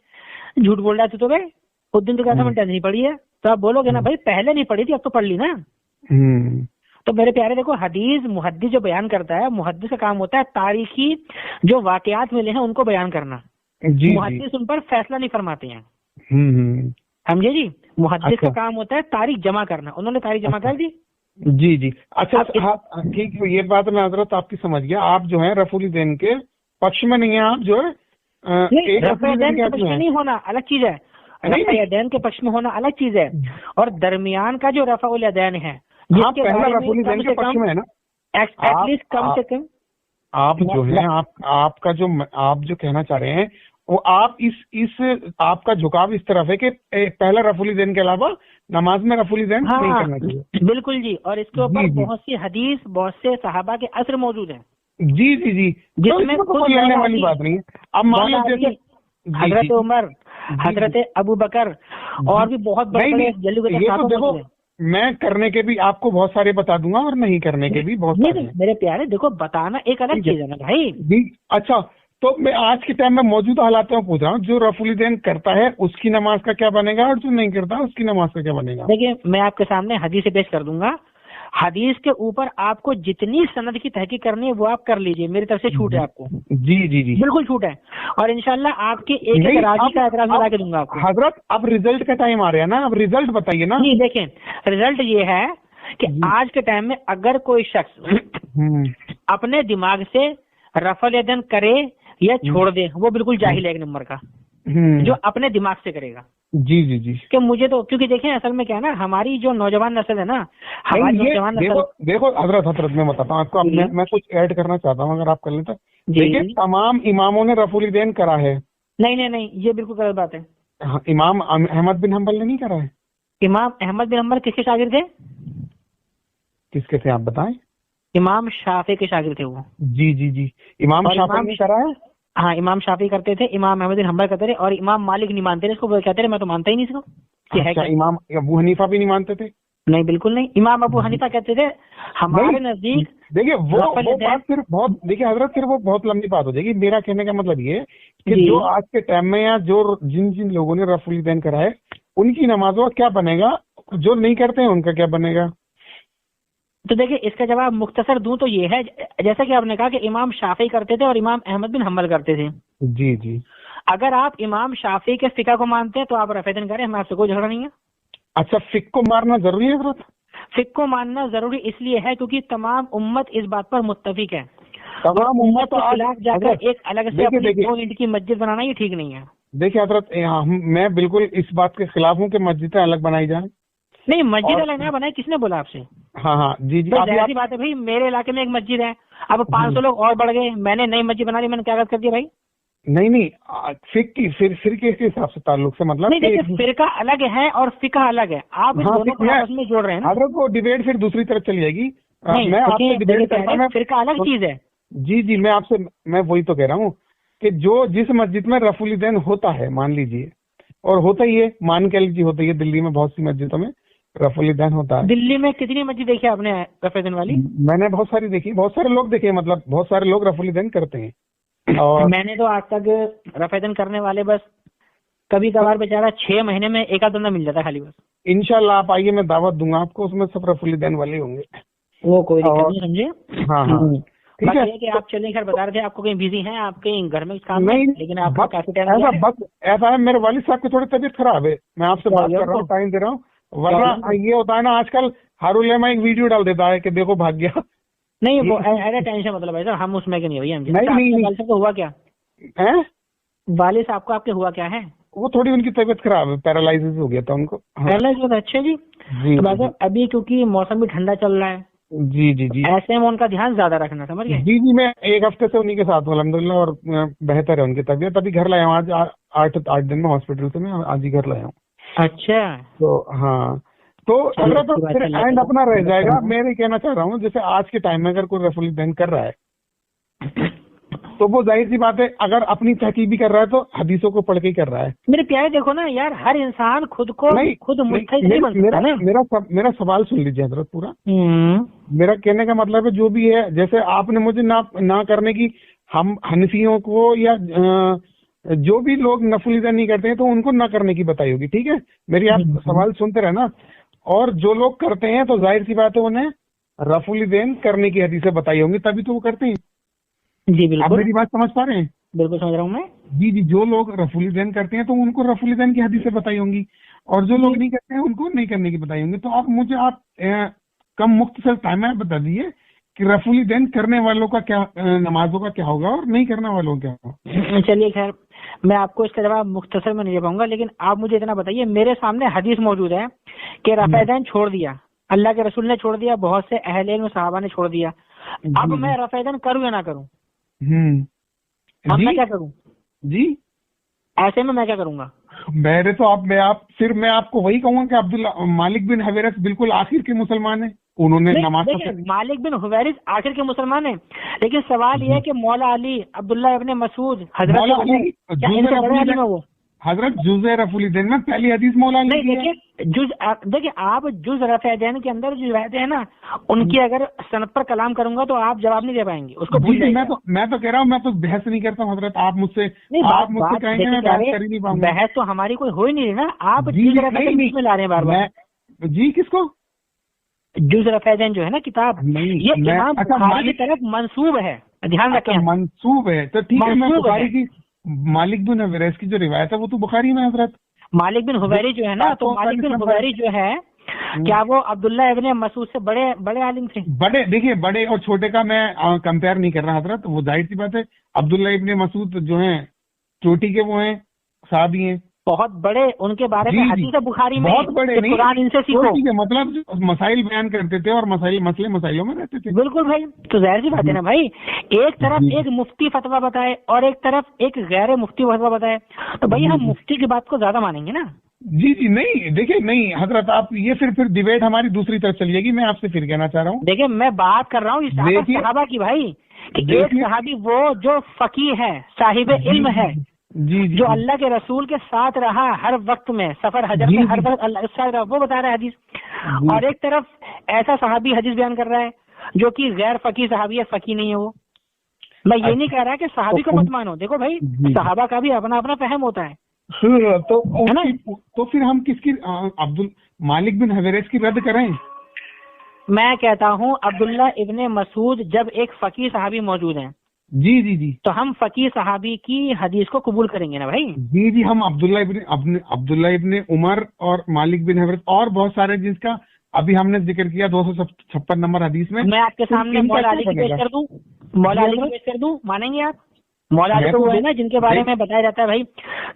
झूठ बोल रहा था तो भाई उस दिन तो कहा था मैं 10th नहीं पढ़ी है, तो आप बोलोगे ना भाई पहले नहीं पढ़ी थी अब तो पढ़ ली ना। तो मेरे प्यारे देखो, हदीस मुहद्दिस जो बयान करता है, मुहद्दिस का काम होता है तारीखी जो वाकयात मिले हैं उनको बयान करना। मुहद्दिस उन पर फैसला नहीं फरमाते हैं, समझे जी। मुहद्दिस का काम होता है तारीख जमा करना, उन्होंने तारीख जमा कर दी। जी जी। अच्छा ठीक है, ये बात मैं हजरत आपकी समझ गया। आप जो है रफुल यदैन के पक्ष में नहीं है, आप जो है रफ़ा यदैन के पक्ष में नहीं होना अलग चीज है, रफ़ा यदैन के पक्ष में होना अलग चीज है, और दरमियान का जो रफ़उल यदैन है पहला रफुल यदैन के पक्ष में है ना, एटलीस्ट कम से कम आप जो है आपका जो आप जो कहना चाह रहे हैं वो आप इस आपका झुकाव इस तरफ है कि पहला रफुल यदैन के अलावा नमाज में रफुल यदैन नहीं करना चाहिए। बिल्कुल जी, और इसके ऊपर बहुत सी हदीस, बहुत से सहाबा के असर मौजूद हैं। जी जी जी, जिसमें कोई लेने वाली बात नहीं है। अब मान लो जैसे हजरत उमर, हजरत अबू बकर और भी बहुत बड़े देखो, मैं करने के भी आपको बहुत सारे बता दूंगा और नहीं करने के भी बहुत सारे। मेरे प्यारे देखो, बताना एक अलग चीज है ना भाई जी। अच्छा, तो मैं आज के टाइम में मौजूदा हालात में पूछ रहा हूँ, जो रफुल यदैन करता है उसकी नमाज का क्या बनेगा और जो नहीं करता उसकी नमाज का क्या बनेगा? देखिए मैं आपके सामने हदीस पेश कर दूंगा, हदीस के ऊपर आपको जितनी सनद की तहकीक करनी है वो आप कर लीजिए, मेरी तरफ से छूट है आपको। जी जी जी, बिल्कुल छूट है, और इंशाल्लाह आपके एक राजी का एतराज ला के दूंगा आपको। हजरत अब रिजल्ट का टाइम आ रहा है ना, अब रिजल्ट बताइए ना। जी देखें, रिजल्ट ये है कि आज के टाइम में अगर कोई शख्स अपने दिमाग से रफ़ुल यदैन करे या छोड़ दे, वो बिल्कुल जाहिल है एक नंबर का, जो अपने दिमाग से करेगा। जी जी जी, कि मुझे तो, क्योंकि देखें असल में क्या है ना, हमारी जो नौजवान नस्ल है ना, हमारी नौजवान नस्ल, देखो हजरत मैं बताता हूँ आपको, मैं कुछ ऐड करना चाहता हूँ अगर आप कर लें तो। देखिए तमाम इमामों ने रफुल यदैन करा है। नहीं, ये बिल्कुल गलत बात है। इमाम अहमद बिन हम्बल ने नहीं करा है। इमाम अहमद बिन हम्बल किसके शागिर्द थे? किसके थे आप बताएं? इमाम शाफी के शागिर्द थे वो। जी जी जी, इमाम शाफी ने करा है। हाँ, इमाम शाफी करते थे, इमाम अहमद बिन हम्बल करते थे, और इमाम मालिक नहीं मानते थे इसको, कहते थे मैं तो मानता ही नहीं इसको। अच्छा, इमाम अबू हनीफा भी नहीं मानते थे? नहीं, बिल्कुल नहीं। इमाम अबू हनीफा कहते थे हमारे नजदीक देखिए वो बात फिर बहुत, देखिए हजरत फिर वो बहुत लंबी बात हो जाएगी। मेरा कहने का मतलब ये कि जो आज के टाइम में या जो जिन जिन लोगों ने रफुल दैन करा है उनकी नमाजों का क्या बनेगा, जो नहीं करते हैं उनका क्या बनेगा? तो देखिए इसका जवाब मुख्तसर दूं तो ये है, जैसा कि आपने कहा कि इमाम शाफी करते थे और इमाम अहमद बिन हम्बल करते थे। जी जी। अगर आप इमाम शाफी के फिका को मानते हैं तो आप रफ़ेदन करें, हमें आपसे कोई झगड़ा नहीं है। अच्छा, फिक को मारना जरूरी है हजरत? फिक को मानना जरूरी इसलिए है क्योंकि तमाम उम्मत इस बात पर मुत्तफिक है। तमाम उम्मत के खिलाफ जाकर एक अलग से अपनी 2 ईंट की मस्जिद बनाना ये ठीक नहीं है। देखिए हजरत, मैं बिल्कुल इस बात के खिलाफ हूँ कि मस्जिदें अलग बनाई जाए। नहीं, मस्जिद अलग ना बनाए, किसने बोला आपसे? हाँ हाँ जी जी। ऐसी बात है भाई, मेरे इलाके में एक मस्जिद है, अब 500 लोग और बढ़ गए, मैंने नई मस्जिद बना ली, मैंने क्या गलत कर दिया भाई? नहीं, फिक की फिरके के हिसाब से ताल्लुक से मतलब नहीं, देखिए फिरका अलग है और फिका अलग है, आप इन दोनों को आपस में जोड़ रहे हैं ना। हजरत वो डिबेट फिर दूसरी तरफ चली जाएगी। मैं आपसे डिबेट कर रहा हूं, फिरका अलग चीज है। जी जी, मैं वही तो कह रहा हूँ कि जो जिस मस्जिद में रफुल दैन होता है, मान लीजिए, और होता ही है, मान के लीजिए होता ही है, दिल्ली में बहुत सी मस्जिदों में रफुल दैन होता है। दिल्ली में कितनी मस्जिद देखी आपने रफ़ेदन वाली? मैंने बहुत सारी देखी, बहुत सारे लोग देखे, मतलब बहुत सारे लोग रफुल दैन करते हैं। और मैंने तो आज तक रफ़ेदन करने वाले बस कभी कभार बेचारा 6 महीने में एक आध बंदा मिल जाता खाली बस। इंशाल्लाह आप आइए, मैं दावत दूंगा आपको, उसमें सब रफुल दैन वाले होंगे। वो कोई दिक्कत नहीं, समझे? हाँ हाँ ठीक है कि आप चलिए, खैर बता रहे थे आपको कहीं बिजी हैं, आप कहीं घर में काम नहीं, लेकिन आपका काफी टाइम ऐसा है, मेरे वालिद साहब की थोड़ी तबीयत खराब है, मैं आपसे बात कर रहा हूँ, टाइम दे रहा हूँ, वरना ये होता है ना आजकल हर उलेमा एक वीडियो डाल देता है कि देखो भाग गया। नहीं, वो ऐसा टेंशन मतलब है सर, हम उसमें के नहीं भैया। नहीं को हुआ क्या है? वालिद साहब को आपके हुआ क्या है? वो थोड़ी उनकी तबीयत खराब है, पैरालाइसिस हो गया था उनको। पैरालाइसिस? अच्छा जी। तो अभी क्योंकि मौसम भी ठंडा चल रहा है, जी जी जी, ऐसे में उनका ध्यान ज्यादा रखना, समझ गए? जी जी, मैं 1 हफ्ते से उन्हीं के साथ हूँ अल्हम्दुलिल्लाह, और बेहतर है उनकी तबीयत। अभी घर लाया हूँ आज, 8 दिन में हॉस्पिटल से मैं आज ही घर लाया हूँ। अच्छा, तो हाँ, तो अगर तो फिर एंड अपना रह जाएगा। मैं ये कहना चाह रहा हूँ, जैसे आज के टाइम में अगर कोई रफुल दैन कर रहा है तो वो जाहिर सी बात है, अगर अपनी तहकीक भी कर रहा है तो हदीसों को पढ़ के ही कर रहा है। मेरे प्यारे देखो ना यार, हर इंसान खुद को खुद मुस्तहिद नहीं बन सकता ना। मेरा सवाल सुन लीजिए हजरत पूरा। मेरा कहने का मतलब है, जो भी है, जैसे आपने मुझे ना करने की, हम हनफियों को या जो भी लोग नफुल दैन नहीं करते हैं तो उनको ना करने की बताई होगी, ठीक है? मेरी आप सवाल सुनते रहे ना। और जो लोग करते हैं तो जाहिर सी बात है उन्हें रफुल दैन करने की हदीसें बताई होंगी, तभी तो वो करते हैं। जी बिल्कुल, आप मेरी बात समझ पा रहे हैं? बिल्कुल समझ रहा हूँ मैं। जी जी, जो लोग रफुल दैन करते हैं तो उनको रफुल दैन की हदीसें बताई होंगी, और जो लोग नहीं करते हैं उनको नहीं करने की बताई होंगी। तो आप मुझे कम मुख्तसर टाइम में बता दीजिए कि रफुल दैन करने वालों का क्या, नमाजों का क्या होगा और नहीं करने वालों का क्या होगा। चलिए खैर, मैं आपको इसका जवाब मुख्तसर में नहीं दे पाऊंगा, लेकिन आप मुझे इतना बताइए, मेरे सामने हदीस मौजूद है कि रफ़ेदैन छोड़ दिया, अल्लाह के रसूल ने छोड़ दिया, बहुत से अहले इल्म सहाबा ने छोड़ दिया। अब मैं रफ़ेदैन करूँ या ना करूँ? अब मैं क्या करूँ जी? ऐसे में मैं क्या करूंगा? मेरे तो मैं आपको वही कहूंगा कि अब्दुल्ला मालिक बिन हवेरस बिल्कुल आखिर के मुसलमान है, उन्होंने नमाज। मालिक बिन हुवैरिस आखिर के मुसलमान है, लेकिन सवाल ये है कि मौला अली, अब्दुल्ला इब्ने मसूद, हजरत जुज़े रफुल दैन में पहली हदीस मौला अली की है। देखिए आप जुज़ रफ़ेदैन के अंदर जो रिवायतें हैं ना, उनकी अगर सनद पर कलाम करूंगा तो आप जवाब नहीं दे पाएंगे उसको। मैं तो कह रहा हूँ, मैं तो बहस नहीं करता हूँ हजरत, आप मुझसे कहेंगे मैं बहस कर ही नहीं पाऊंगा। बहस तो हमारी कोई हो ही नहीं रही ना, आप जुज़ रफ़ेदैन बीच में ला रहे हैं बार बार। जी किसको? जुज़ रफ़ेदैन जो है ना किताब, ये इमाम बुखारी की तरफ मंसूब है, ध्यान रखें। मंसूब है तो ठीक है, मैं बुखारी की मालिक बिन हुवैरिस की जो रिवायत है वो तो बुखारी में हजरत। मालिक बिन हुवैरिस जो है ना, तो मालिक बिन हुवैरिस जो है, क्या वो अब्दुल्ला इब्ने मसूद से बड़े आलिम थे? देखिए, बड़े और छोटे का मैं कंपेयर नहीं कर रहा हजरत, वो जाहिर सी बात है अब्दुल्ला इब्ने मसूद जो हैं चोटी के, वो हैं साहबी हैं, बहुत बड़े, उनके बारे में हदीस है बुखारी में, बहुत बड़े नहीं, कुरान इनसे सीखो। मतलब मसाइल बयान करते थे और मसाइलों में रहते थे। बिल्कुल भाई, तो जाहिर सी बात है ना भाई, एक तरफ एक मुफ्ती फतवा बताए और एक तरफ एक गैर मुफ्ती फतवा बताए, तो भाई हम मुफ्ती की बात को ज्यादा मानेंगे ना। जी जी, नहीं देखिए, नहीं हजरत, आप ये फिर डिबेट हमारी दूसरी तरफ चली जाएगी। मैं आपसे फिर कहना चाह रहा हूँ, देखिए मैं बात कर रहा हूँ सहाबा की भाई, एक सहाबी वो जो फकीह है, साहिब इल्म है, जी, जो अल्लाह के रसूल के साथ रहा हर वक्त में, सफर हजर में हर वक्त अल्लाह के साथ रहा, वो बता रहा है हदीस। और एक तरफ ऐसा सहाबी हदीस बयान कर रहा है जो कि गैर फकी सहाबी है, फकी नहीं है वो। मैं ये नहीं कह रहा कि सहाबी को मत मानो, देखो भाई सहाबा का भी अपना अपना फहम होता है। तो फिर हम किसकी अब्दुल मालिक बिन हवेरेज की रद्द करें? मैं कहता हूँ अब्दुल्ला इब्ने मसूद जब एक फकी सहाबी मौजूद है, जी जी जी, तो हम फकी सहाबी की हदीस को कबूल करेंगे ना भाई। जी जी, हम अब्दुल्ला इब्ने उमर और मालिक बिन हवेरेज और बहुत सारे जिसका अभी हमने जिक्र किया 256 नंबर हदीस में। मैं आपके सामने मौला अली की पेश कर दूं, मौला अली की पेश कर दूं, मानेंगे आप? मौला अली तो वो है ना जिनके बारे में बताया जाता है भाई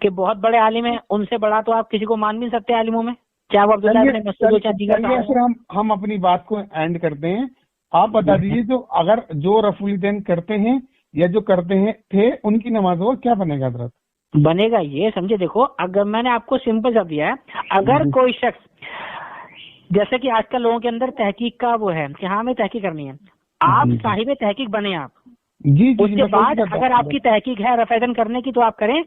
कि बहुत बड़े आलिम है, उनसे बड़ा तो आप किसी को मान भी सकते हैं आलिमों में, चाहे वो अब्दुल्ला इब्ने मसूद हो चाहे दीगर। फिर हम अपनी बात को एंड करते हैं। आप बता दीजिए जो रफुलिदैन करते हैं या जो करते हैं थे उनकी नमाजों का क्या बनेगा हजरत? बनेगा ये समझे, देखो अगर मैंने आपको सिंपल सा दिया है, अगर कोई शख्स जैसे कि आजकल लोगों के अंदर तहकीक का वो है कि हाँ हमें तहकीक करनी है, आप साहिब तहकीक बने आप, जी जी, उसके बाद अगर आपकी तहकीक है रफेदन करने की तो आप करें,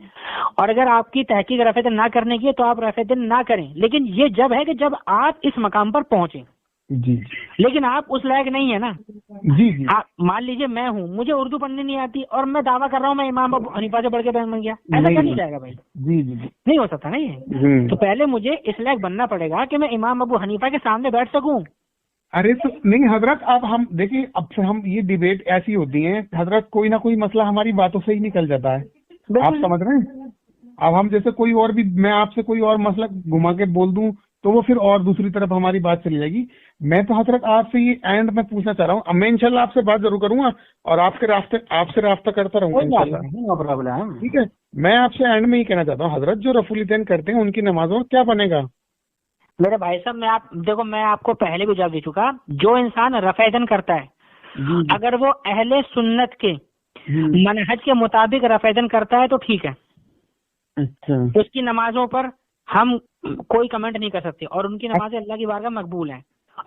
और अगर आपकी तहकीक रफेदन ना करने की है तो आप रफेदन ना करें। लेकिन ये जब है कि जब आप इस मकाम पर पहुंचे जी, लेकिन आप उस लायक नहीं है ना। जी जी, आप मान लीजिए मैं हूँ, मुझे उर्दू पढ़नी नहीं आती और मैं दावा कर रहा हूँ मैं इमाम अबू हनीफा से बढ़ के बन गया, ऐसा क्या नहीं जाएगा भाई? जी जी, नहीं हो सकता ना ये। तो पहले मुझे इस लायक बनना पड़ेगा कि मैं इमाम अबू हनीफा के सामने बैठ सकूं। अरे तो नहीं हजरत, अब हम देखिए, अब फिर हम ये डिबेट ऐसी होती है हजरत, कोई ना कोई मसला हमारी बातों से ही निकल जाता है, आप समझ रहे हैं? अब हम जैसे कोई और भी, मैं आपसे कोई और मसला घुमा के बोल दूं तो वो फिर और दूसरी तरफ हमारी बात चली जाएगी। मैं तो हजरत आपसे ये एंड में पूछना चाह रहा हूँ, अब मैं इंशाल्लाह आपसे बात जरूर करूंगा और आपसे रास्ता करता रहूंगा इंशाल्लाह, ठीक है? मैं आपसे एंड में ही कहना चाहता हूँ हजरत, जो रफुलिदैन करते हैं उनकी नमाजों क्या बनेगा? मेरे भाई साहब मैं आपको पहले भी जवाब दे चुका, जो इंसान रफेदन करता है अगर वो अहले सुन्नत के मनहज के मुताबिक रफेदन करता है तो ठीक है, अच्छा, उसकी नमाजों पर हम कोई कमेंट नहीं कर सकते और उनकी नमाजें अल्लाह की बारगाह मकबूल हैं।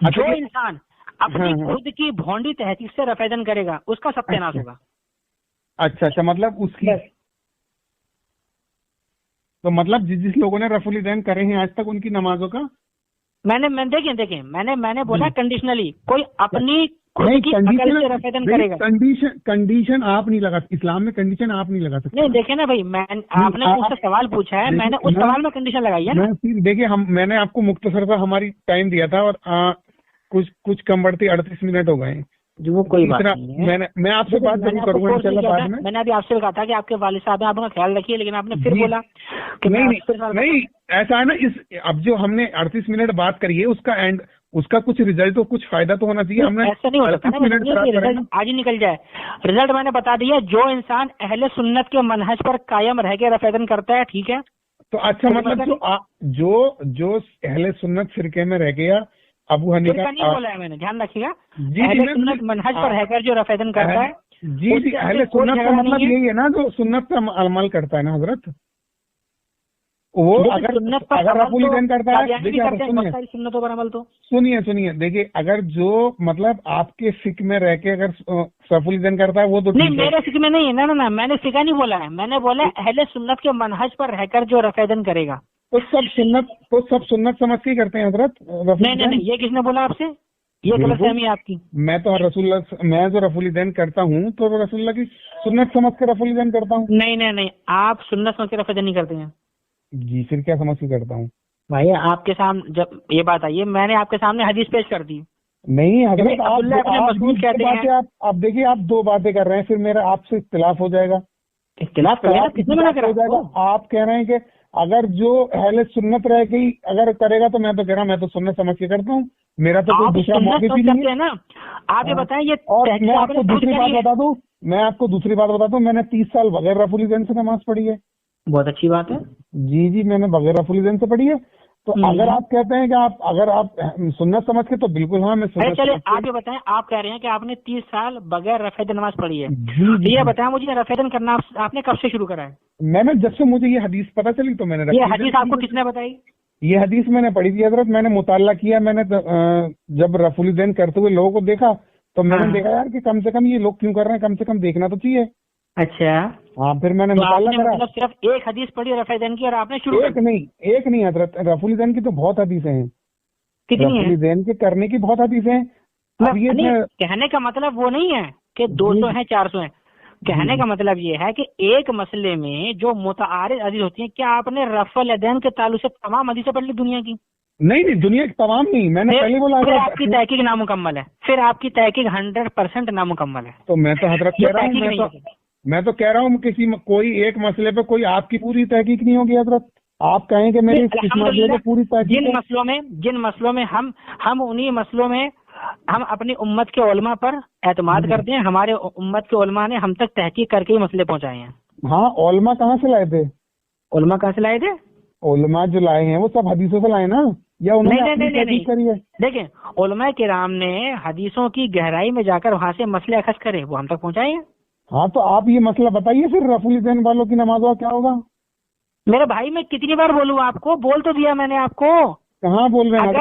जो इंसान अपनी खुद की भोंडी तहकीक से रफेदन करेगा उसका सत्यानाश होगा। अच्छा, मतलब उसकी तो मतलब जिस लोगों ने रफुलिदैन करे हैं आज तक उनकी नमाजों का देखिए मैंने बोला कंडीशनली, कोई अपनी खुद की अकल से रफेदन करेगा। कंडीशन आप नहीं लगा, इस्लाम में कंडीशन आप नहीं लगा सकते। नहीं देखे ना भाई, आपने मुझसे सवाल पूछा है, मैंने उस सवाल में कंडीशन लगाई है ना। देखिए मैंने आपको मुख्तसर सा हमारी टाइम दिया था और कुछ कम बढ़ती 38 मिनट हो गए, जो वो कोई बात नहीं है। मैं आपसे बात जरूर करूंगा इंशाल्लाह बाद में। मैंने अभी आपसे कहा था कि आपके वालिद साहब हैं, आप उनका ख्याल रखिए, लेकिन आपने फिर बोला कि नहीं ऐसा है ना, अब जो हमने 38 मिनट बात करी है उसका कुछ रिजल्ट तो कुछ फायदा तो होना चाहिए। हमने ऐसा नहीं हो सकता ना रिजल्ट आज ही निकल जाए। रिजल्ट मैंने बता दिया, जो इंसान अहले सुन्नत के मनहज पर कायम रह के रफेदन करता है, ठीक है? तो अच्छा, मतलब जो अहले सुन्नत फिरके में रह गया, अबू हनीफा नहीं बोला है मैंने, ध्यान रखिएगा। अहले सुन्नत मनहज पर रहकर जो रफेदन करता है, जी, अहले सुन्नत का मतलब यही है ना, जो सुन्नत का अमल करता है ना हजरत, वो अगर रफुलिदैन करता है, देखिए सुन्नतों पर अमल तो सुनिए, देखिए अगर जो मतलब आपके फिक में रह के अगर रफुलिदैन करता है वो तो नहीं, मेरे फिक में नहीं है ना, मैंने फिका नहीं बोला है, मैंने बोला अहले सुन्नत के मनहज पर रहकर जो रफेदन करेगा तो सब सुन्नत समझ के करते हैं हजरत। नहीं, ये किसने बोला आपसे? ये गलतफहमी है आपकी। मैं जो रफुलिदैन करता हूँ तो रसूलुल्लाह की सुन्नत समझ के रफुलिदैन करता हूँ। नहीं, आप सुन्नत समझ के रफेदन नहीं करते हैं जी, फिर क्या समझ के करता हूँ भाई? आपके सामने जब ये बात आई है, मैंने आपके सामने हदीस पेश कर दी। नहीं हजरत, आप देखिए, आप दो बातें कर रहे हैं, फिर मेरा आपसे इख्तिलाफ हो जाएगा। इख्तिलाफ किसने मना करा? आप कह रहे हैं कि अगर जो अहले सुन्नत रह गई अगर करेगा तो मैं तो कह रहा हूँ, मैं तो सुन्नत समझ के करता हूँ, मेरा तो कोई दूसरा मौक़िफ़ ही नहीं है ना। आप ये बताएं, ये और मैं आपको दूसरी बात बता दूं, मैंने 30 साल बगैर रफुलिदैन से नमाज पढ़ी है। बहुत अच्छी बात है। जी, मैंने बगैर रफुलिदैन से पढ़ी है। तो अगर आप कहते हैं कि अगर आप सुन्नत समझ के, तो बिल्कुल हाँ, मैं सुन्नत। चलिए आप ये बताएं, आप कह रहे हैं कि आपने 30 साल बगैर रफेदन नमाज पढ़ी है, ये बताएं मुझे, रफेदन करना आपने कब से शुरू करा है? मैंने जब से मुझे ये हदीस पता चली तो मैंने ये हदीस आपको किसने बताई? ये हदीस मैंने पढ़ी थी हजरत, मैंने मुताला किया, मैंने जब रफुलिदैन करते हुए लोगों को देखा तो मैंने देखा यार कि कम से कम ये लोग क्यों कर रहे हैं, कम से कम देखना तो चाहिए। अच्छा, हाँ, फिर मैंने मुताला करा। मतलब सिर्फ एक हदीस पढ़ी रफेदन की और आपने शुरू? एक नहीं हजरत, रफुलिदैन की तो बहुत हदीसें हैं, कितनी है? रफुलिदैन के करने की बहुत हदीसें हैं। कहने का मतलब वो नहीं है कि 200 है 400 है। कहने का मतलब ये है कि एक मसले में जो मुतारिद हदीस होती है, क्या आपने रफ़ल यदैन के ताल्लुक से तमाम हदीसें पढ़ ली दुनिया की? नहीं, दुनिया की तमाम नहीं, मैंने पहले बोला। फिर आपकी तहकीक नामुकम्मल है, फिर आपकी तहकीक 100% नामुकम्मल है। तो मैं तो हजरत कह रहा हूँ, मैं तो कह रहा हूँ कोई एक मसले पे कोई आपकी पूरी तहकीक नहीं होगी हजरत। आप कहें कि मेरी इस मसले पे पूरी तहकीक। जिन मसलों में हम उन्हीं मसलों में हम अपनी उम्मत के उलमा पर एतमाद करते हैं। हमारे उम्मत के उलमा ने हम तक तहकीक करके ही मसले पहुंचाए हैं। हाँ, उलमा कहाँ से लाए थे? उलमा कहाँ से लाए थे? उलमा जो लाए हैं वो सब हदीसों से लाए ना, या उन्होंने अपनी तहकीक करी है? देखिए, उलमा किराम ने हदीसों की गहराई में जाकर वहाँ से मसले अखज़ करे, वो हम तक पहुँचाए हैं। हाँ, तो आप ये मसला बताइए फिर, रफुल दैन वालों की नमाज का क्या होगा? मेरे भाई, मैं कितनी बार बोलूँ आपको? बोल तो दिया मैंने आपको। कहाँ बोल रहे हैं? आप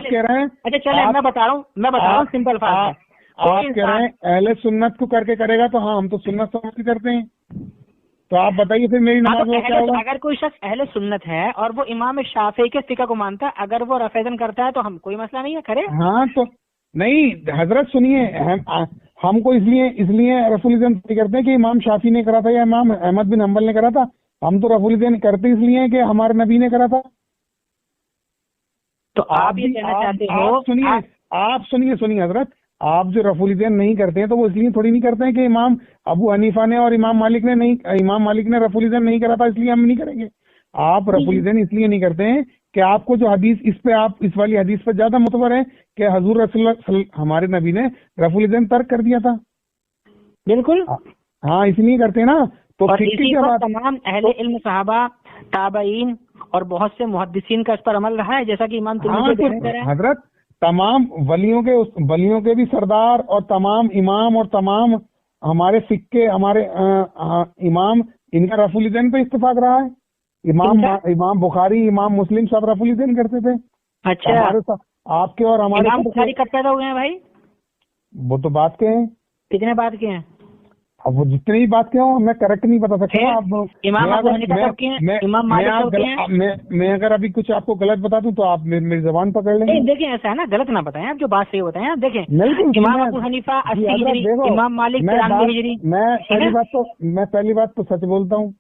कह रहे हैं। अच्छा चले, मैं बता रहा हूँ सिंपल फास्ट। आप कह रहे हैं अहले सुन्नत को करके करेगा, तो हाँ हम तो सुन्नत समझ के करते हैं। तो आप बताइए फिर मेरी नमाज में क्या होगा? अगर कोई शख्स अहले सुन्नत है और वो इमाम शाफी के फिका को मानता है, अगर वो रफ़ेदन करता है तो हम कोई मसला नहीं है, करे। हाँ तो नहीं हजरत, सुनिए, हमको इसलिए रफुल दैन करते हैं कि इमाम शाफी ने करा था या इमाम अहमद बिन हम्बल ने करा था। हम तो रफुल दैन करते इसलिए कि हमारे नबी ने करा था। तो आप ये कहना चाहते हो? आप सुनिए हजरत, आप जो रफुल दैन नहीं करते हैं तो वो इसलिए थोड़ी नहीं करते हैं कि इमाम अबू हनीफा ने और इमाम मालिक ने रफुल दैन नहीं करा था इसलिए हम नहीं करेंगे। आप रफुल दैन इसलिए नहीं करते हैं कि आपको जो हदीस इस वाली हदीस पर ज्यादा मुतबर है कि हजूर रसूलुल्लाह हमारे नबी ने रफुल दैन तर्क कर दिया था। बिल्कुल, हाँ, इसलिए करते ना। तो तमाम अहले इल्म सहाबा, ताबईन और बहुत से मुहद्दिसीन का इस पर अमल रहा है, जैसा कि इमाम हजरत तमाम वलियों के भी सरदार और तमाम इमाम और तमाम हमारे फिक्के, हमारे इमाम, इनका रफुल दैन पे इत्तेफाक रहा है। इमाम बुखारी, इमाम मुस्लिम सब रफुल दैन करते थे। अच्छा, हमारे आपके और हमारे इमाम बुखारी कब पैदा हुए हैं भाई? वो तो बात के हैं। कितने बात के हैं? अब वो जितने ही बात के हो मैं करेक्ट नहीं बता सकता। आप मैं अगर अभी कुछ आपको गलत बता दूं तो आप मेरी जबान पकड़ लेंगे। देखिए, ऐसा है ना, गलत ना बताएं आप, जो बात सही बताएं आप। देखें, इमाम अबू हनीफा 80 हिजरी, इमाम मालिक 93 हिजरी। मैं पहली बात तो सच बोलता हूँ,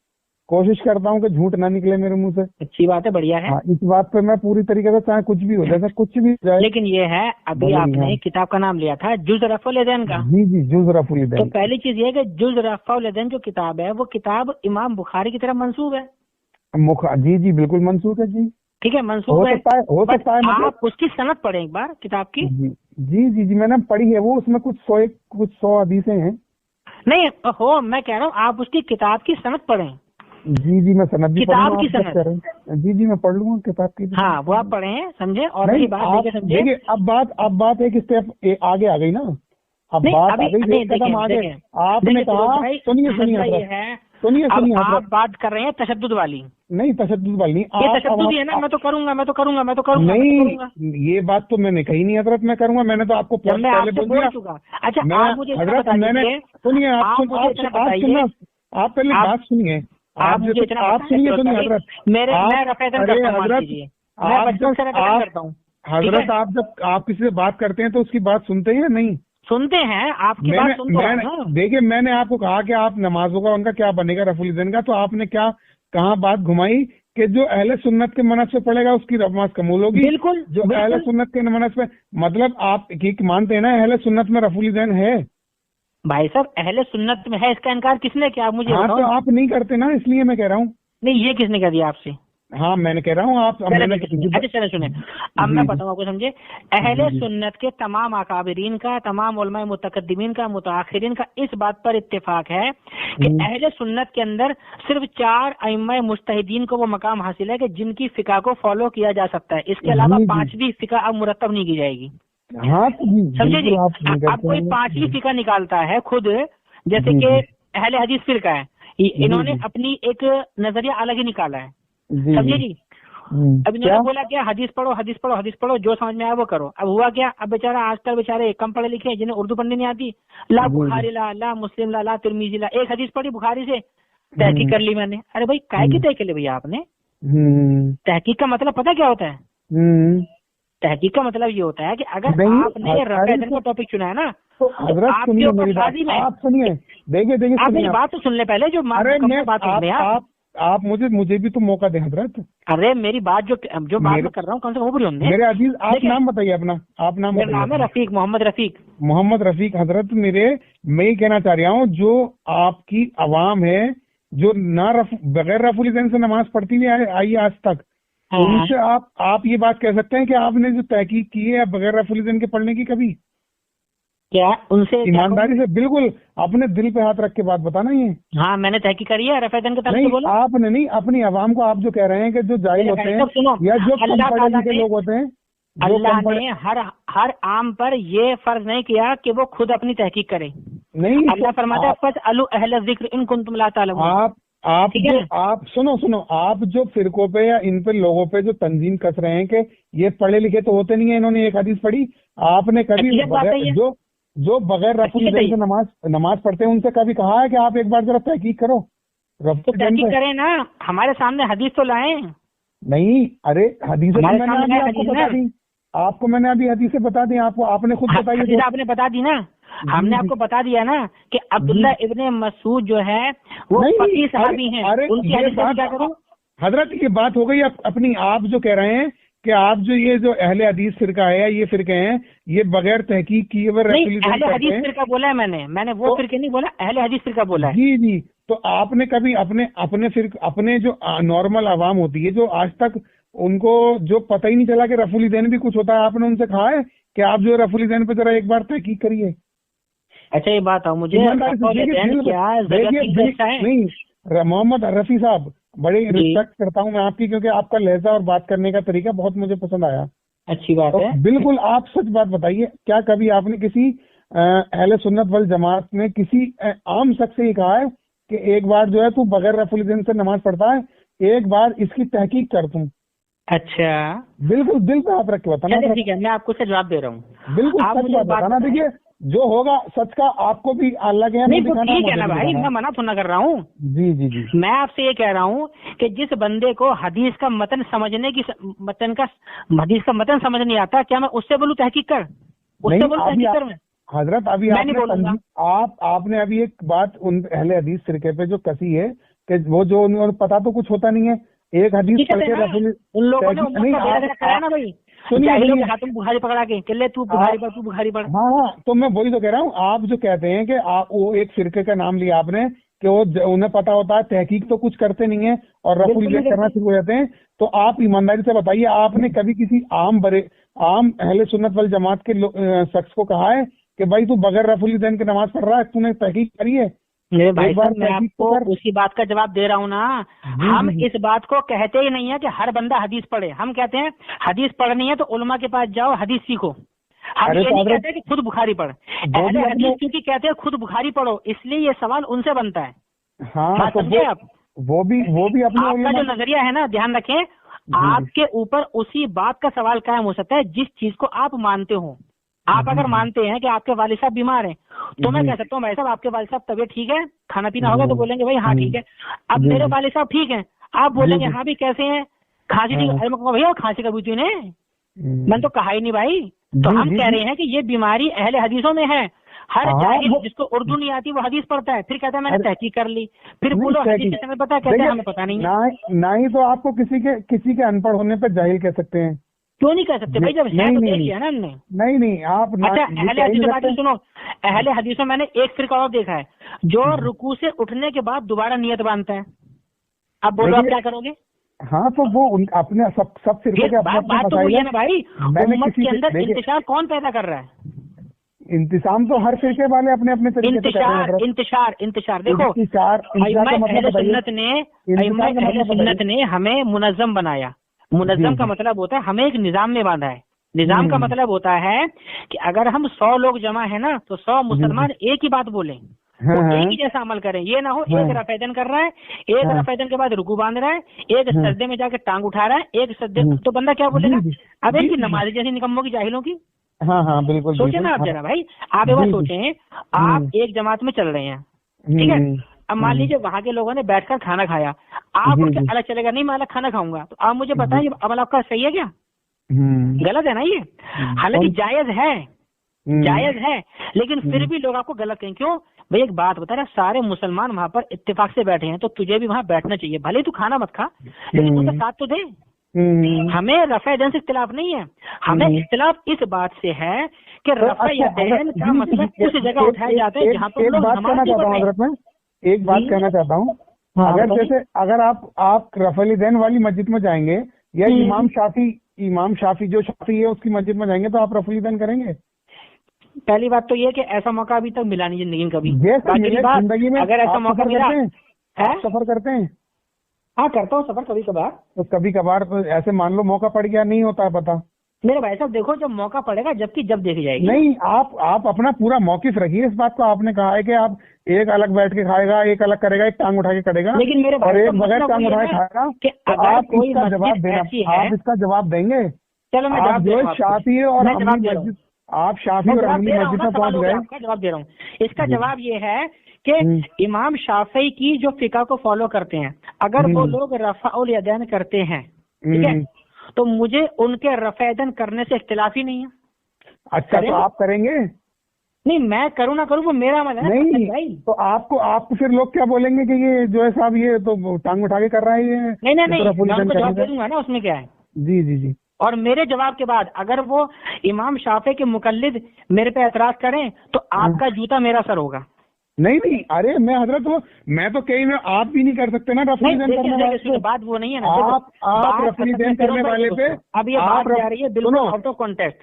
कोशिश करता हूँ कि झूठ ना निकले मेरे मुंह से। अच्छी बात है, बढ़िया है। इस बात पे मैं पूरी तरीके से, चाहे कुछ भी हो जाए, कुछ भी जाए। लेकिन ये है, अभी आपने किताब का नाम लिया था जुज़ रफ़ुल यदैन का। जी, जुज़ रफ़ुल यदैन। तो पहली चीज ये है कि जुज़ रफ़ुल यदैन जो किताब है, वो किताब इमाम बुखारी की तरफ मंसूब है। जी बिल्कुल मंसूब है जी। ठीक है, मंसूब है। हो सकता है आप उसकी सनद पढ़े एक बार किताब की। जी मैंने पढ़ी है वो, उसमें कुछ 100 हदीसें हैं। नहीं हो, मैं कह रहा हूँ आप उसकी किताब की सनद पढ़ें। जी मैं सनद भी किताब की सनद। जी मैं पढ़ लूंगा किताब की। हाँ, वो आप पढ़े, समझे। और रही बात देखिए, अब बात एक स्टेप आगे आ गई ना। अब बात आ गई, कदम आगे। आपने कहा, सुनिए, आप बात कर रहे हैं तशद्दुद वाली। नहीं, तशद्दुद वाली नहीं, ये तशद्दुद है ना। मैं तो करूंगा। नहीं, ये बात तो मैंने कही नहीं हजरत, मैं करूंगा। मैंने तो आपको पहले बोल चुका। अच्छा, आप मुझे सुनिए, आप पहले बात सुनिए। आप सुनिए हजरत, हजरत आप जब आप किसी से बात करते हैं तो उसकी बात सुनते हैं या नहीं? सुनते हैं, आपकी बात सुनते हैं। देखिए, मैंने आपको कहा कि आप नमाजों का उनका क्या बनेगा रफुल दैन का, तो आपने क्या कहाँ बात घुमाई कि जो अहले सुन्नत के मनस पे पड़ेगा उसकी नमाज कबूल होगी। बिल्कुल, जो अहले सुन्नत के मनस पे, मतलब आप मानते हैं ना अहले सुन्नत में रफुल दैन है? भाई साहब, अहले सुन्नत में है, इसका इनकार किसने किया? मुझे हाँ, तो आप नहीं करते ना, इसलिए मैं कह रहा हूँ। नहीं, ये किसने कह दिया आपसे? हाँ, मैंने कह रहा हूँ आप। अच्छा चलो सुने, अब मैं बताऊँ आपको, समझे। अहले सुन्नत के तमाम अकाबिरीन का, तमाम उलमा मुतकद्दिमीन का, मुताखिरीन का इस बात पर इत्तेफाक है कि अहले सुन्नत के अंदर सिर्फ 4 अइम्मा मुज्तहिदीन को वो मकाम हासिल है कि जिनकी फिका को फॉलो किया जा सकता है। इसके अलावा 5वीं फिका अब मुरत्तब नहीं की जाएगी। हाँ, समझे जी। अब कोई 5वीं फिका निकालता है खुद, जैसे कि अहले हदीस फिरका है, इन्होंने अपनी एक नजरिया अलग ही निकाला है, समझे जी। अब इन्होंने बोला क्या, हदीस पढ़ो, जो समझ में आया वो करो। अब हुआ क्या, अब बेचारा आजकल बेचारे कम पढ़े लिखे, जिन्हें उर्दू पढ़नी नहीं आती, ला बुखारी ला मुस्लिम ला तिरमिजी ला, एक हदीस पढ़ी बुखारी से, तहकीक कर ली मैंने। अरे भाई, काय की तहकीक कर ली भैया आपने? तहकीक का मतलब पता क्या होता है? तहकीक का मतलब ये होता है कि अगर आपने रफ़े यदैन का टॉपिक चुना है ना, तो हजरत सुनिए मेरी बात, आप सुनिए, देखिए आप मेरी बात तो सुन ले पहले, जो बात सुन ले आप मुझे भी तो मौका दें हजरत। अरे मेरी बात जो बात मैं कर रहा हूँ कौन सा वो बुरी होंगे मेरे अजीज, आप नाम बताइए अपना, आप नाम बताइए। नाम है रफीक, मोहम्मद रफीक। हजरत मैं ये कहना चाह रहा हूँ, जो आपकी आवाम है जो बगैर रफुल यदैन से नमाज पढ़ती हुई आई आज तक, उनसे आप ये बात कह सकते हैं कि आपने जो तहकीक की है बगैर रफुल यदैन के पढ़ने की कभी? क्या उनसे ईमानदारी से बिल्कुल अपने दिल पे हाथ रख के बात बताना ये। हाँ मैंने तहकीक करी है रफ़े यदैन के ताल्लुक से बोला। आपने नहीं, अपनी आवाम को आप जो कह रहे हैं कि जो जाहिल होते हैं या जो कम पढ़े लिखे लोग होते हैं, अल्लाह ने हर आम पर ये फर्ज नहीं किया कि वो खुद अपनी तहकीक करे। नहीं, अल्लाह फरमाता है फस्अलू अहल ज़िक्र इन कुंतुम ला तालमून। आप सुनो, आप जो फिरकों पे या इन पे लोगों पे जो तंजीम कस रहे हैं कि ये पढ़े लिखे तो होते नहीं है, इन्होंने एक हदीस पढ़ी, आपने कभी जो बगैर रफुल यदैन से नमाज पढ़ते हैं उनसे कभी कहा है कि आप एक बार जरा तहकीक करो? तो तहकीक करें ना, हमारे सामने हदीस तो लाएं। नहीं, अरे हदीस आपको मैंने अभी हदीसें बता दी, आपने खुद बताई, आपने बता दी ना, हमने आपको बता दिया ना कि अब्दुल्ला इब्ने मसूद जो है वो फकीह सहाबी हैं, उनकी हदीस क्या करूं? हजरत ये बात हो गई अपनी, आप जो कह रहे हैं कि आप ये जो अहले हदीस फिरका है या ये फिरके हैं, ये बगैर तहकीक किए हुए अहले हदीस फिरका बोला है मैंने वो फिरके नहीं बोला, अहले हदीस फिरका बोला है। जी, तो आपने कभी अपने जो नॉर्मल आवाम होती है जो आज तक उनको जो पता ही नहीं चला कि रफुल यदैन भी कुछ होता है, आपने उनसे कहा है कि आप जो रफुल यदैन पे जरा एक बार तहकीक करिए? अच्छा ये बात हो मुझे नहीं, मोहम्मद रफी साहब, बड़ी रिस्पेक्ट करता हूँ मैं आपकी, क्योंकि आपका लहजा और बात करने का तरीका बहुत मुझे पसंद आया। अच्छी बात है। बिल्कुल आप सच बात बताइए, क्या कभी आपने किसी अहले सुन्नत वल जमात में किसी आम शख्स से ये कहा है कि एक बार जो है तू बगैर रफुल यदैन से नमाज पढ़ता है, एक बार इसकी तहकीक कर तुम? अच्छा, बिल्कुल दिल पे हाथ रख के बताना। ठीक है, मैं आपको से जवाब दे रहा हूँ। बिल्कुल सच बात बताना। देखिए जो होगा सच का आपको भी अल्लाह के यहाँ ठीक है ना भाई, मैं मना थोड़ा कर रहा हूँ। जी, मैं आपसे ये कह रहा हूँ कि जिस बंदे को हदीस का मतन समझ नहीं आता, क्या मैं उससे बोलूँ तहकीक कर? उससे बोलूँ तहकीक कर? मैं हजरत अभी आपने अभी एक बात उन अहले हदीस फिरके पे जो कसी है कि वो जो उन्होंने पता तो कुछ होता नहीं है, एक हदीस पढ़ के उन लोगों ने कराया ना भाई, बुखारी पकड़ा के ले तू बुखारी पढ़। हाँ, तो मैं वही तो कह रहा हूँ, आप जो कहते हैं कि आप वो एक फिरके का नाम लिया आपने कि वो उन्हें पता होता है, तहकीक तो कुछ करते नहीं है और रफुल यदैन करना शुरू हो जाते हैं, तो आप ईमानदारी से बताइए, आपने कभी किसी आम अहले सुन्नत वल जमात के शख्स को कहा है कि भाई तू बगैर रफुल यदैन की नमाज पढ़ रहा है, तूने तहकीक करी है? भाई साहब मैं आपको उसी बात का जवाब दे रहा हूँ ना, हम इस बात को कहते ही नहीं है कि हर बंदा हदीस पढ़े, हम कहते हैं हदीस पढ़नी है तो उलमा के पास जाओ, हदीस सीखो। हम ये नहीं कहते कि खुद बुखारी पढ़, अहले हदीस क्योंकि कहते हैं खुद बुखारी पढ़ो, इसलिए ये सवाल उनसे बनता है। हाँ, तो आप वो भी आपका जो नजरिया है ना, ध्यान रखें, आपके ऊपर उसी बात का सवाल कायम हो सकता है जिस चीज को आप मानते हो। आप अगर मानते हैं कि आपके वालिद साहब बीमार हैं, तो मैं कह सकता हूँ भाई साहब आपके वालिद साहब तबीयत ठीक है, खाना पीना होगा, तो बोलेंगे भाई हाँ ठीक है। अब मेरे वालिद साहब ठीक हैं, आप बोलेंगे हाँ भी कैसे हैं, खांसी ठीक है, भैया खांसी कभी तूने? मैंने तो कहा ही नहीं भाई। तो हम कह रहे हैं कि ये बीमारी अहले हदीसों में है। हर जाहिल जिसको उर्दू नहीं आती वो हदीस पढ़ता है, फिर कहता है मैंने तहकीक कर ली, फिर बोलो हदीस हमें पता है, कहते हैं हमें पता नहीं है। ना ही तो आपको किसी के अनपढ़ होने पर जाहिल कह सकते हैं? क्यों नहीं कह सकते भाई, जब है तो देख लिया ना हमने। नहीं आप अच्छा अहले हदीसों बात सुनो, अहले हदीसों मैंने एक फिरका और देखा है जो रुकू से उठने के बाद दोबारा नियत बांधता है। अब बोलो आप क्या करोगे? हाँ, तो वो अपने सब फिरके के अपने बात तो वही है ना भाई, उम्मत के अंदर इंतशार कौन पैदा कर रहा है? इंतजाम तो हर फिरके वाले अपने अपने तरीके से कर रहे हैं। इंतशार देखो, अहले सुन्नत ने हमें मुनज़्ज़म बनाया। मुनज़्ज़म का मतलब होता है हमें एक निजाम में बांधा है। निजाम का मतलब होता है कि अगर हम 100 लोग जमा है ना, तो 100 मुसलमान एक ही बात बोलें, तो एक ही जैसा अमल करें। ये ना हो एक रफ़ा यदैन कर रहा है, एक रफ़ा यदैन के बाद रुकू बांध रहा है, एक सजदे में जाके टांग उठा रहा है, एक सजदे, तो बंदा क्या बोलेगा? अब इनकी नमाज जैसी निकम्मों की, जाहिलों की। हाँ, बिल्कुल। सोचे ना आप जरा भाई, आप एक बार सोचें, आप एक जमात में चल रहे हैं, ठीक है, अब मान लीजिए वहां के लोगों ने बैठकर खाना खाया, आप उनके अलग चलेगा, नहीं मैं अलग खाना खाऊंगा, तो आप मुझे बताएं अमल आपका सही है क्या? गलत है ना ये, हालांकि जायज है, जायज है, लेकिन फिर भी लोग आपको गलत कहें। क्यों भाई? एक बात बता रहा, सारे मुसलमान वहां पर इत्तेफाक से बैठे हैं, तो तुझे भी वहां बैठना चाहिए, भले ही तू खाना मत खा, लेकिन उनका साथ तो दे। हमें रफ़ा यदैन से इख्तिलाफ नहीं है, हमें इख्तिलाफ इस बात से है कि रफ़ा यदैन का मतलब उस जगह उठाए जाते हैं जहाँ पर लोग नमाज नहीं पढ़ रहे हैं। एक बात कहना चाहता हूँ, अगर जैसे अगर आप रफ़ा यदैन वाली मस्जिद में जाएंगे या इमाम शाफी जो शाफी है उसकी मस्जिद में जाएंगे, तो आप रफ़ा यदैन करेंगे? पहली बात तो ये कि ऐसा मौका अभी तक मिला नहीं जिंदगी में कभी। जिंदगी में अगर ऐसा मौका मिला, सफर करते हैं? हाँ करता हूँ सफर कभी कभार। तो कभी कभार तो ऐसे मान लो मौका पड़ गया, नहीं होता है पता। मेरे भाई साहब देखो, जब मौका पड़ेगा जबकि जब देखी जाएगी। नहीं, आप अपना पूरा मौकिफ रखिए इस बात को। आपने कहा है कि आप एक अलग बैठ के खाएगा, एक अलग करेगा, एक टांग उठा के करेगा, लेकिन मेरे और एक बगैर टांग उठा के खाएगा, तो आप इसका जवाब देना, आप इसका जवाब देंगे? चलो मैं आप जो शाफी है और मस्जिद, आप शाफी और अहमदी मस्जिद में पहुंच गए। जवाब दे रहा हूँ, इसका जवाब ये है कि इमाम शाफी की जो फिका को फॉलो करते हैं, अगर वो लोग रफ़ाउल यदैन करते हैं, ठीक है, तो मुझे उनके रफ़ा यदैन करने से इख्तिलाफ ही नहीं है। अच्छा, तो आप करेंगे? नहीं, मैं करूँ ना करूँ वो मेरा अमल है। नहीं, तो आपको फिर लोग क्या बोलेंगे कि ये जो है साहब ये तो टांग उठा के कर रहा है ये। नहीं, मैं उनको जवाब दे दूंगा ना, उसमें क्या है। जी। और मेरे जवाब के बाद अगर वो इमाम शाफी के मुकल्लिद मेरे पे एतराज करें तो आपका जूता मेरा सर होगा। नहीं, अरे मैं हजरत मैं तो कहीं में आप भी नहीं कर सकते ना रफ़ा यदैन करने वाले पे। बात वो नहीं है ना, आप रफ़ा यदैन करने वाले पे अब ये बात जा रही है बिल्कुल आउट ऑफ कॉन्टेक्स्ट।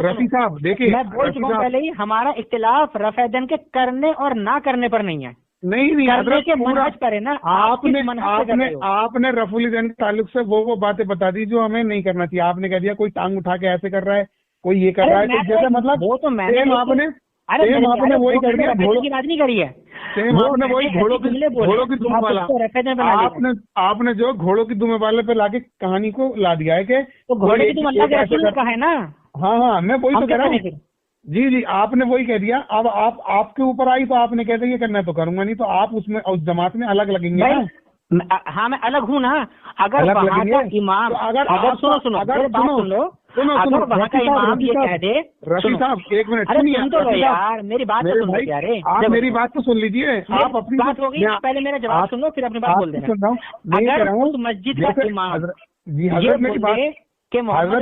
रफ़ी साहब देखिए, मैं बोल चुका हूँ पहले ही, हमारा इख्तिलाफ रफ़ा यदैन के करने और ना करने पर नहीं है। नहीं करने के मनहज पर है ना। आपने रफ़ा यदैन के ताल्लुक से वो बातें बता दी जो हमें नहीं करना चाहिए। आपने कह दिया कोई टांग उठा के ऐसे कर रहा है, कोई ये कर रहा है, तो जैसे मतलब वो तो मैंने आपने वही कर दिया, घोड़ों की बात नहीं करी है, आपने वही घोड़ों की दुम वाला, आपने जो घोड़ों की दुम वाले पे लाके कहानी को ला दिया है कि घोड़े की दुम अल्लाह के रसूल का है ना। हाँ, मैं वही तो कह रहा हूँ। जी, आपने वही कह दिया। अब आपके ऊपर आई तो आपने कह दिया ये करना है तो करूंगा, नहीं तो आप उसमें उस जमात में अलग लगेंगे ना। हाँ, मैं अलग हूँ ना। अगर वहाँ का इमाम, अगर सुनो अगर वहाँ का इमाम ये कह दे, रफ़ी साहब एक मिनट सुनिए यार, मेरी बात तो सुनो यार। आप मेरी बात तो सुन लीजिए। आप अपनी बात हो गई, पहले मेरा जवाब सुन लो फिर अपनी बात बोल देना। अगर उस मस्जिद का इमाम, जी हजरत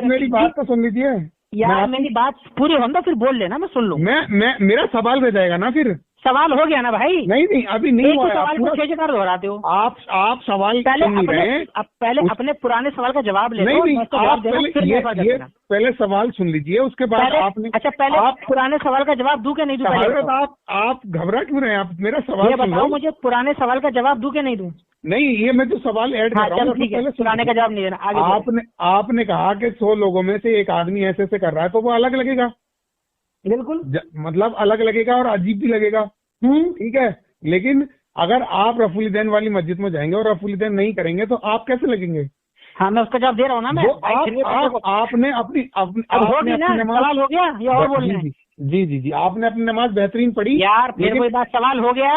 मेरी बात तो सुन लीजिए यार, मेरी बात पूरी होने दो फिर बोल लेना, मैं सुन लूँ। मेरा सवाल रह जाएगा ना फिर। सवाल हो गया ना भाई? नहीं, अभी नहीं हुआ। सवाल को 6 बार दोहराते हो आप सवाल पहले अपने पुराने सवाल का जवाब ले लो। पहले सवाल सुन लीजिए, उसके बाद आपने। अच्छा, पहले आप पुराने सवाल का जवाब दूं क्या नहीं दूं? आप घबरा क्यों रहे हैं? आप मेरा सवाल बताओ मुझे, पुराने सवाल का जवाब दूं क्या नहीं दूं? नहीं, ये मैं जो सवाल ऐड कर रहा हूँ, पहले पुराने का जवाब नहीं देना। आगे आपने कहा कि 100 लोगों में से एक आदमी ऐसे कर रहा है तो वो अलग लगेगा। बिल्कुल, मतलब अलग लगेगा और अजीब भी लगेगा। ठीक है, लेकिन अगर आप रफ़ा यदैन वाली मस्जिद में जाएंगे और रफ़ा यदैन नहीं करेंगे तो आप कैसे लगेंगे? हाँ, मैं उसका जवाब दे रहा हूँ ना। मैं आपने अपनी सवाल हो गया या और बोल रहे हैं? जी, आपने अपनी नमाज बेहतरीन पढ़ी यार, फिर कोई बात सवाल हो गया?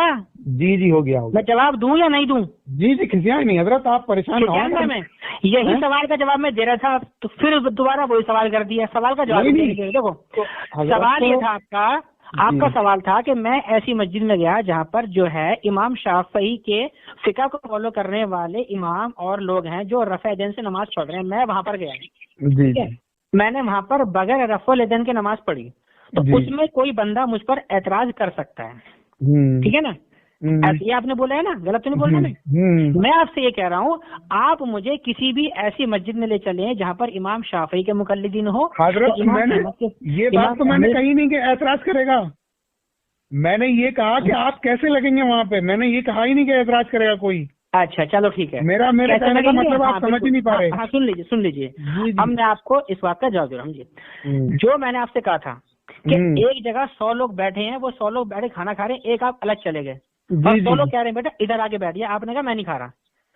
जी हो गया। मैं जवाब दूं या नहीं दूं? जी खिसियाए नहीं हजरत, आप परेशान हो। मैं यही सवाल का जवाब मैं दे रहा था, तो फिर दोबारा वही सवाल कर दिया। सवाल का जवाब देखो, सवाल ये था आपका सवाल था कि मैं ऐसी मस्जिद में गया जहाँ पर जो है इमाम शाफी के फिका को फॉलो करने वाले इमाम और लोग हैं जो रफ़ा यदैन से नमाज पढ़ रहे हैं। मैं वहाँ पर गया, ठीक है, मैंने वहाँ पर बगैर रफ़ा यदैन के नमाज पढ़ी, तो उसमें कोई बंदा मुझ पर एतराज कर सकता है, ठीक है ना? ये आपने बोला है ना, गलत तो नहीं बोल रहा मैं आपसे ये कह रहा हूँ, आप मुझे किसी भी ऐसी मस्जिद में ले चले जहाँ पर इमाम शाफी के मुकल्लिदीन हो। हजरत ये बात तो मैंने कहीं नहीं कि एतराज करेगा। मैंने ये कहा कि आप कैसे लगेंगे वहाँ पे, मैंने ये कहा ही नहीं कि एतराज करेगा कोई। अच्छा चलो ठीक है, मेरा कहने का मतलब आप समझ ही नहीं पा रहे। हाँ, सुन लीजिए अब मैं आपको इस बात का जवाब दे रहा हूँ। जो मैंने आपसे कहा था कि एक जगह 100 लोग बैठे हैं, वो 100 लोग बैठे खाना खा रहे हैं, एक आप अलग चले गए और 100 लोग कह रहे हैं बेटा इधर आके बैठिए, आपने कहा मैं नहीं खा रहा,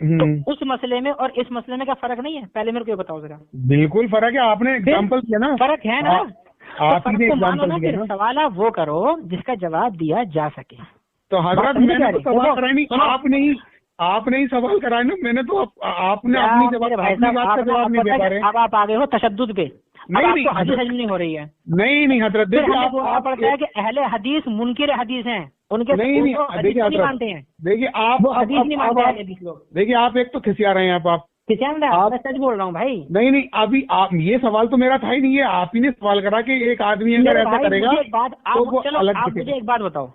तो उस मसले में और इस मसले में क्या फर्क नहीं है? पहले मेरे को ये बताओ जरा। बिल्कुल फर्क है, आपने एग्जाम्पल दिया ना। फर्क है ना, आपने एग्जाम्पल दिया ना। सवाल आप वो करो जिसका जवाब दिया जा सके। तो हजरत मैंने तो सवाल करा नहीं, आपने ही सवाल कराया ना, मैंने तो आपने अपनी जवाब, अपनी बात का जवाब नहीं दे पा रहे। अब आप आ गए हो तशद्दुद पे। नहीं हदीस हजम नहीं हो रही है। नहीं हजरत, देखिए आप पड़ता है कि अहले हदीस मुनकिर हदीस हैं, उनके नहीं देखिए हदीस मानते हैं। देखिए आप हदीस नहीं मानते हैं हदीस लोग। देखिए आप एक तो खिसिया रहे हैं आप मैं सच बोल रहा हूँ भाई। नहीं अभी आप, ये सवाल तो मेरा था ही नहीं है, आप ही ने सवाल करा कि एक आदमी अगर ऐसा करेगा तो वो अलग। आप मुझे एक बात बताओ,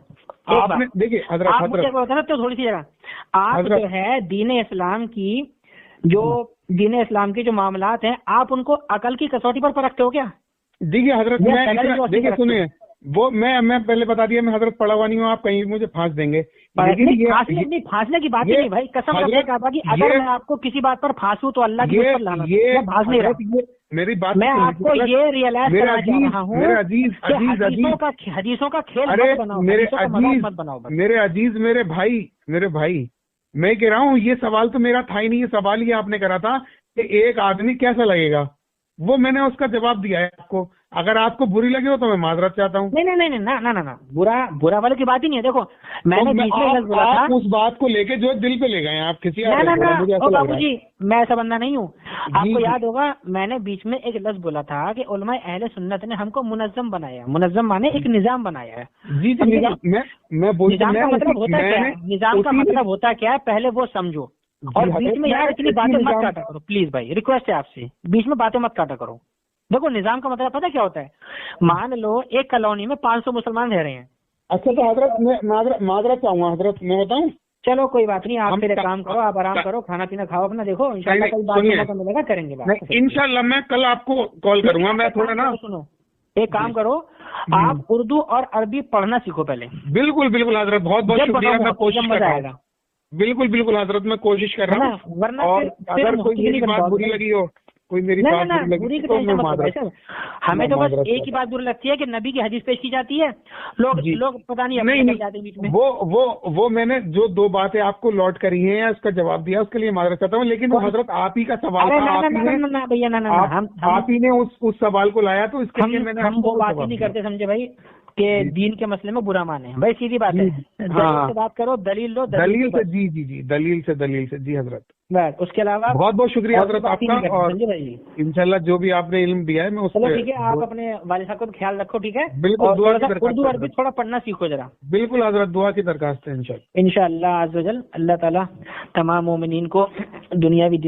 आपने देखिए हजरत तो थोड़ी सी जगह आप जो है दीन इस्लाम की जो मामलात हैं, आप उनको अकल की कसौटी पर परखते हो क्या? देखिए हजरत, देखिए सुनिए, वो मैं पहले बता दिया, मैं हजरत पढ़ा हुआ नहीं हूँ, आप कहीं मुझे फांस देंगे। फांसने की बात ही नहीं भाई, कसम रखे काबा की, अगर मैं आपको किसी बात पर फांसूं तो अल्लाह की फांस नहीं रहा। मेरी बात मैं आपको ये रियलाइज कराना चाह रहा हूँ, हदीसों का खेल मत बनाओ, मत बनाओ। मेरे अजीज, मेरे भाई, मैं कह रहा हूँ ये सवाल तो मेरा था ही नहीं, ये सवाल ही आपने करा था कि एक आदमी कैसा लगेगा, वो मैंने उसका जवाब दिया है आपको। अगर आपको बुरी लगी हो तो मैं माजरत चाहता हूँ। नहीं ना, बुरा वाले की बात ही नहीं है। देखो मैंने बीच में बोला था, उस बात को लेके जो दिल पे ले गए आप किसी। बाबूजी मैं ऐसा बंदा नहीं हूँ। आपको याद होगा मैंने बीच में एक लफ्ज बोला था कि उलमाए अहले सुन्नत ने हमको मुनज़्ज़म बनाया। मुनज़्ज़म माने एक निजाम बनाया है। निजाम का मतलब होता क्या है? निजाम का मतलब होता क्या है, पहले वो समझो। और बीच में यार इतनी बातें मत काटा करो प्लीज भाई, रिक्वेस्ट है आपसे, बीच में बातें मत काटा करो। देखो निजाम का मतलब पता क्या होता है? मान लो एक कॉलोनी में 500 मुसलमान रह रहे हैं। अच्छा तो हजरत मैं माजरत चाहूंगा हजरत, मैं बताऊं? चलो कोई बात नहीं, आप फिर एक काम करो, आप आराम करो, खाना पीना खाओ अपना। देखो इंशाल्लाह कल बात में मौका मिलेगा, करेंगे बात। इंशाल्लाह मैं कल आपको कॉल करूंगा। मैं थोड़ा ना सुनो, एक काम करो, आप उर्दू और अरबी पढ़ना सीखो पहले। बिल्कुल हजरत, बहुत शुक्रिया, मैं कोशिश कर रहा हूँ। बिल्कुल हजरत, मैं कोशिश कर रहा हूँ। वरना और अगर कोई मेरी बात बुरी लगी हो, कोई मेरी बात बुरी लगी तो मैं माजरत। हमें तो बस एक ही बात बुरी लगती है कि नबी की हदीस पेश की जाती है, लोग पता नहीं जाते बीच में। वो मैंने जो 2 बातें आपको लौट करी हैं या उसका जवाब दिया, उसके लिए माजरत चाहता हूँ। लेकिन वो हजरत आप ही का सवाल था, आप ही ने उस सवाल को लाया, तो इसके लिए मैंने हम वो बात ही नहीं करते समझे भाई कि दीन के मसले में बुरा माने भाई, सीधी बात है। दलील से बात करो, दलील लो, दलील से जी दलील से जी हजरत। बस उसके अलावा बहुत शुक्रिया हजरत आपका। और इंशाल्लाह जो भी आपने इल्म दिया है मैं उसको, ठीक है, आप अपने वालिद साहब का ख्याल रखो, ठीक है? बिल्कुल, दुआ की दरखास्त, उर्दू अरबी थोड़ा पढ़ना सीखो जरा। बिल्कुल हजरत, दुआ की दरखास्त है इंशाल्लाह। इंशाल्लाह अज़्ज़ व जल। अल्लाह ताला तमाम मोमिनीन को दुनियावी